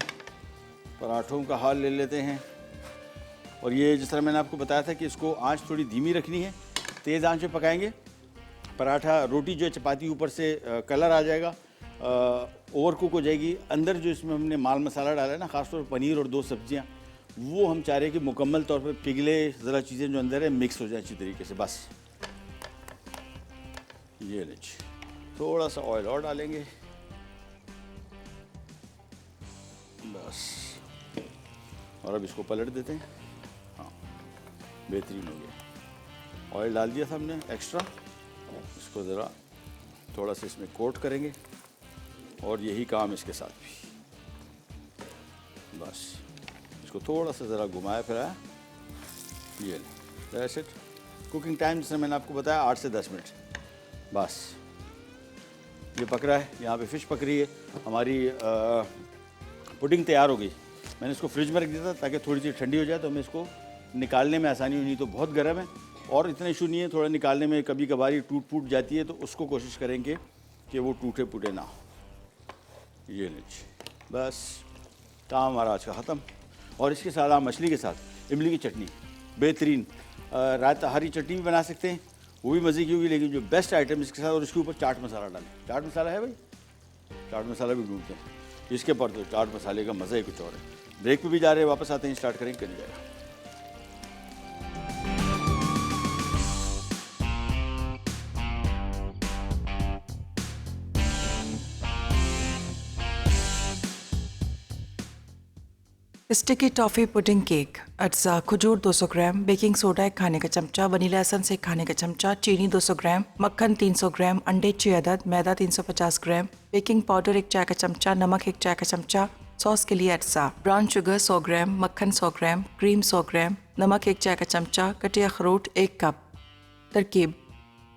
पराठों का हाल ले लेते हैं। और ये जिस तरह मैंने आपको बताया था कि इसको आंच थोड़ी धीमी रखनी है, तेज़ आंच पे पकाएंगे। पराठा, रोटी जो है चपाती ऊपर से कलर आ जाएगा, ओवर कुक हो जाएगी। अंदर जो इसमें हमने माल मसाला डाला है ना, ख़ासतौर पर पनीर और 2 सब्जियाँ, वो हम चाह रहे हैं कि मुकम्मल तौर पे पिघले, ज़रा चीज़ें जो अंदर है मिक्स हो जाए अच्छी तरीके से। बस ये लीजिए, थोड़ा सा ऑयल और डालेंगे, बस, और अब इसको पलट देते हैं। हाँ, बेहतरीन हो गया। ऑयल डाल दिया था हमने एक्स्ट्रा, इसको ज़रा थोड़ा सा इसमें कोट करेंगे, और यही काम इसके साथ भी। बस इसको थोड़ा सा ज़रा घुमाया फिराया, ये दैट्स इट। कुकिंग टाइम जैसे मैंने आपको बताया 8 से 10 मिनट। बस ये पक रहा है, यहाँ पे फ़िश पक रही है। हमारी पुडिंग तैयार हो गई। मैंने इसको फ्रिज में रख दिया था ताकि थोड़ी सी ठंडी हो जाए तो हमें इसको निकालने में आसानी हो। नहीं तो बहुत गर्म है और इतना इशू नहीं है, थोड़ा निकालने में कभी कभार टूट फूट जाती है, तो उसको कोशिश करेंगे कि वो टूटे फूटे ना हो। ये लीजिए, बस काम हमारा आज का ख़त्म। और इसके साथ आप मछली के साथ इमली की चटनी बेहतरीन, रायता हरी चटनी भी बना सकते हैं, वो भी मज़े की होगी। लेकिन जो बेस्ट आइटम इसके साथ, और इसके ऊपर चाट मसाला डालें। चाट मसाला है भाई, चाट मसाला भी ढूंढते हैं इसके पर, तो चाट मसाले का मज़ा ही कुछ और है। ब्रेक पे भी जा रहे हैं, वापस आते हैं, स्टार्ट करेंगे, कर जाएगा। स्टिकी टॉफ़ी पुडिंग केक, अज्जा खजूर 200 ग्राम, बेकिंग सोडा 1 खाने का चमचा, वनीला एसेंस 1 खाने का चमचा, चीनी 200 ग्राम, मक्खन 300 ग्राम, अंडे 6 अदद, मैदा 350 ग्राम, बेकिंग पाउडर 1 चाय का चमचा, नमक 1 चाय का चमचा, सॉस के लिए अज्जा, ब्राउन शुगर 100 ग्राम, मक्खन 100 ग्राम, क्रीम 100 ग्राम, नमक 1 चाय का चमचा, कटे अखरोट 1 कप। तरकीब: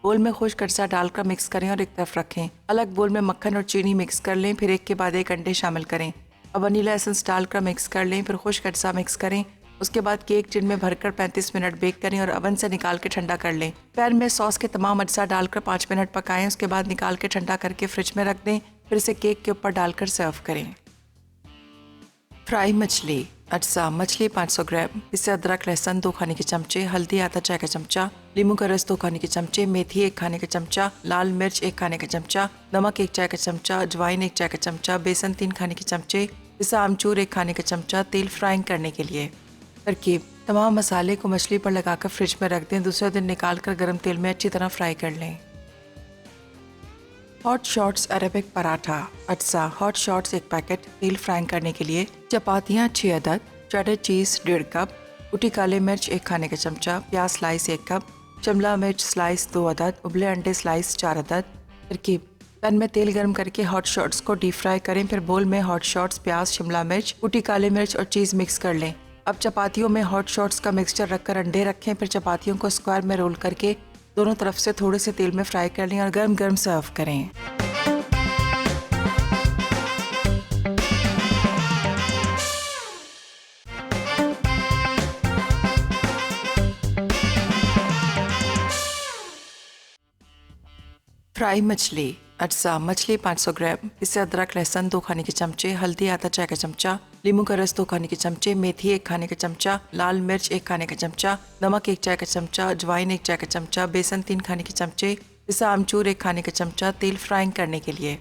बोल में खुश्क अरसा डालकर मिक्स करें और एक तरफ रखें। अलग बोल में मक्खन और चीनी मिक्स कर लें, फिर एक के बाद एक अंडे शामिल करें। अब वनीला एसेंस डालकर मिक्स कर लें, फिर खुश्क अरसा मिक्स करें। उसके बाद केक टिन में भरकर 35 मिनट बेक करें और ओवन से निकाल के ठंडा कर लें। पैन में सॉस के तमाम अज्जा डालकर 5 मिनट पकाएं। उसके बाद निकाल के ठंडा करके फ्रिज में रख दें, फिर इसे केक के ऊपर डालकर सर्व करें। फ्राई मछली, अज्जा मछली 500 ग्राम, इससे अदरक लहसुन 2 खाने के चमचे, हल्दी आधा चाय का चमचा, नींबू का रस 2 खाने के चमचे, मेथी 1 खाने का चमचा, लाल मिर्च 1 खाने का चमचा, नमक 1 चाय का चमचा, अजवाइन 1 चाय का चमचा, बेसन 3 खाने के चमचे, इससे आमचूर 1 खाने का चमचा, तेल फ्राइंग करने के लिए। तरकीब: तमाम मसाले को मछली पर लगाकर फ्रिज में रख दें। दूसरे दिन निकाल कर गर्म तेल में अच्छी तरह फ्राई कर लें। हॉट शॉट्स अरेबिक पराठा, अज्जा हॉट शॉट्स 1 पैकेट, तेल फ्राइंग करने के लिए, चपातियाँ 6 अदद, चेडर चीज़ 1.5 कप, कुटी काले मिर्च 1 खाने का चमचा, प्याज स्लाइस 1 कप, शिमला मिर्च स्लाइस 2 अदद, उबले अंडे स्लाइस 4 अदद। तरकीब: पैन में तेल गर्म करके हॉट शॉट्स को डीप फ्राई करें, फिर बोल में हॉट शॉट्स, प्याज, शिमला मिर्च, कुटी काले मिर्च और चीज़ मिक्स कर लें। अब चपातियों में हॉट शॉट्स का मिक्सचर रखकर अंडे रखें, फिर चपातियों को स्क्वायर में रोल करके दोनों तरफ से थोड़े से तेल में फ्राई कर लें और गर्म गर्म सर्व करें। फ्राई मछली, अज्जा मछली 500 ग्राम, इससे अदरक लहसुन 2 खाने के चमचे, हल्दी आधा चाय का चमचा, नींबू का रस 2 खाने के चमचे, मेथी 1 खाने का चमचा, लाल मिर्च 1 खाने का चमचा, नमक 1 चाय का चमचा, अजवाइन 1 चाय का चमचा, बेसन 3 खाने के चमचे, इससे आमचूर 1 खाने का चमचा, तेल फ्राइंग करने के लिए।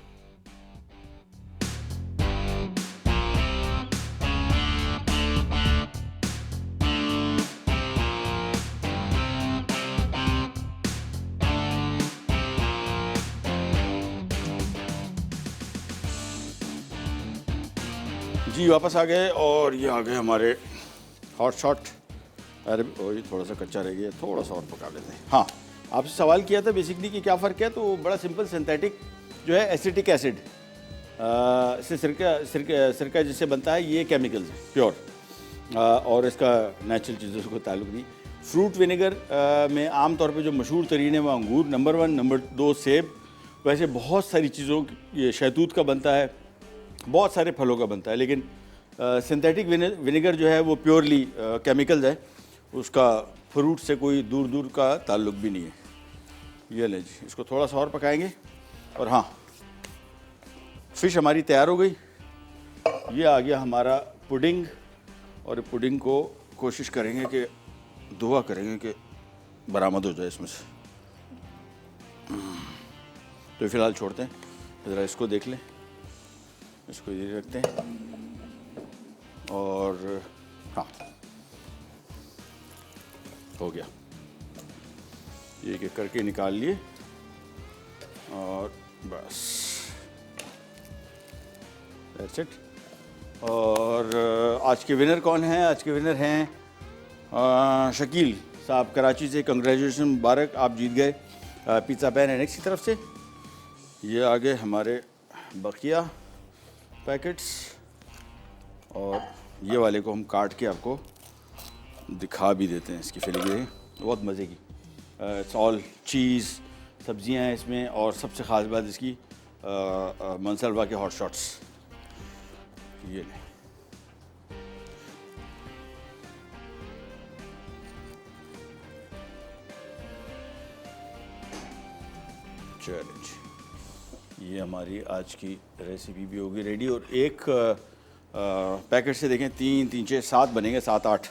जी वापस आ गए और ये आ गए हमारे हॉट शॉट। अरे ये थोड़ा सा कच्चा रह गया, थोड़ा सा और पका लेते हैं। हाँ, आपसे सवाल किया था बेसिकली कि क्या फ़र्क है, तो बड़ा सिंपल, सिंथेटिक जो है एसिटिक एसिड से सिरका जिससे बनता है, ये केमिकल्स है प्योर, और इसका नेचुरल चीज़ों से कोई ताल्लुक नहीं। फ्रूट विनेगर में आम तौर पे जो मशहूर तरीन है वो अंगूर नंबर 1, नंबर 2 सेब, वैसे बहुत सारी चीज़ों, ये शहतूत का बनता है, बहुत सारे फलों का बनता है, लेकिन सिंथेटिक विनेगर जो है वो प्योरली केमिकल्स है, उसका फ्रूट से कोई दूर दूर का ताल्लुक भी नहीं है। ये ले जी, इसको थोड़ा सा और पकाएंगे। और हाँ, फ़िश हमारी तैयार हो गई। ये आ गया हमारा पुडिंग, और पुडिंग को कोशिश करेंगे कि दुआ करेंगे कि बरामद हो जाए इसमें से। तो फ़िलहाल छोड़ते हैं, ज़रा इसको देख लें, इसको ये रखते हैं। और हाँ, हो गया, ये एक करके निकाल लिए और बस, दैट्स इट। और आज के विनर कौन हैं? आज के विनर हैं शकील साहब कराची से। कंग्रेचुलेशन, मुबारक, आप जीत गए पिज़्ज़ा पैन एनेक्स की तरफ से। ये आगे हमारे बकिया पैकेट्स, और ये वाले को हम काट के आपको दिखा भी देते हैं। इसकी फिलिंग बहुत मज़े की, इट्स ऑल चीज़, सब्जियां हैं इसमें, और सबसे ख़ास बात इसकी मनसलवा के हॉट शॉट्स। ये लें, चैलेंज, ये हमारी आज की रेसिपी भी होगी रेडी। और एक पैकेट से देखें 3, 3, 6, 7 बनेंगे, 7, 8।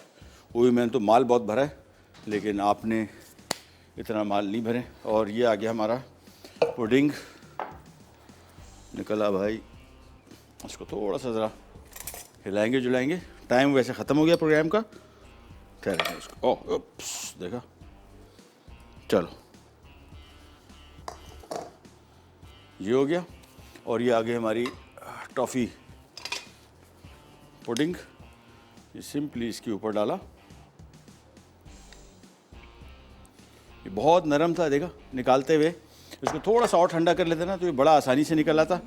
वो भी मैंने तो माल बहुत भरा है, लेकिन आपने इतना माल नहीं भरे। और ये आ गया हमारा पुडिंग, निकला भाई। इसको थोड़ा सा ज़रा हिलाएंगे जुलाएंगे। टाइम वैसे ख़त्म हो गया प्रोग्राम का, ठहरेंगे इसको। ओह, देखा, चलो ये हो गया। और ये आ गई हमारी टॉफ़ी पुडिंग, ये सिंपली इसके ऊपर डाला। ये बहुत नरम था, देखा निकालते हुए। इसको थोड़ा सा और ठंडा कर लेते ना तो ये बड़ा आसानी से निकल आता।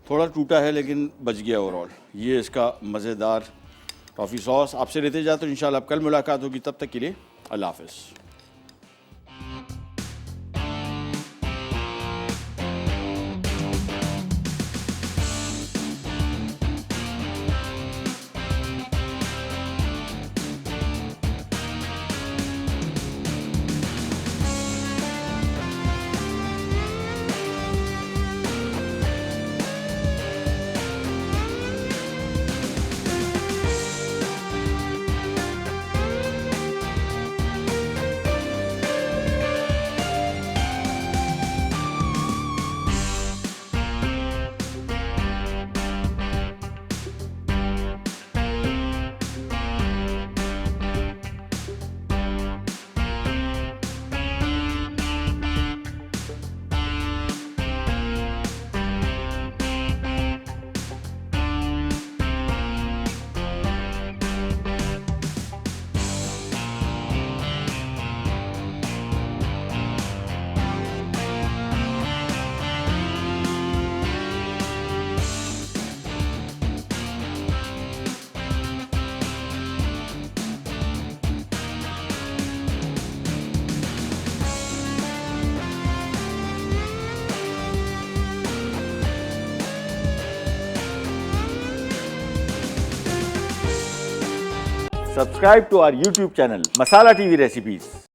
थोड़ा टूटा है लेकिन बच गया ओवरऑल। ये इसका मज़ेदार टॉफ़ी सॉस। आपसे लेते जाते तो इंशाल्लाह कल मुलाकात होगी, तब तक के लिए अल्लाह हाफ़िज़। Subscribe to our YouTube channel, Masala TV Recipes.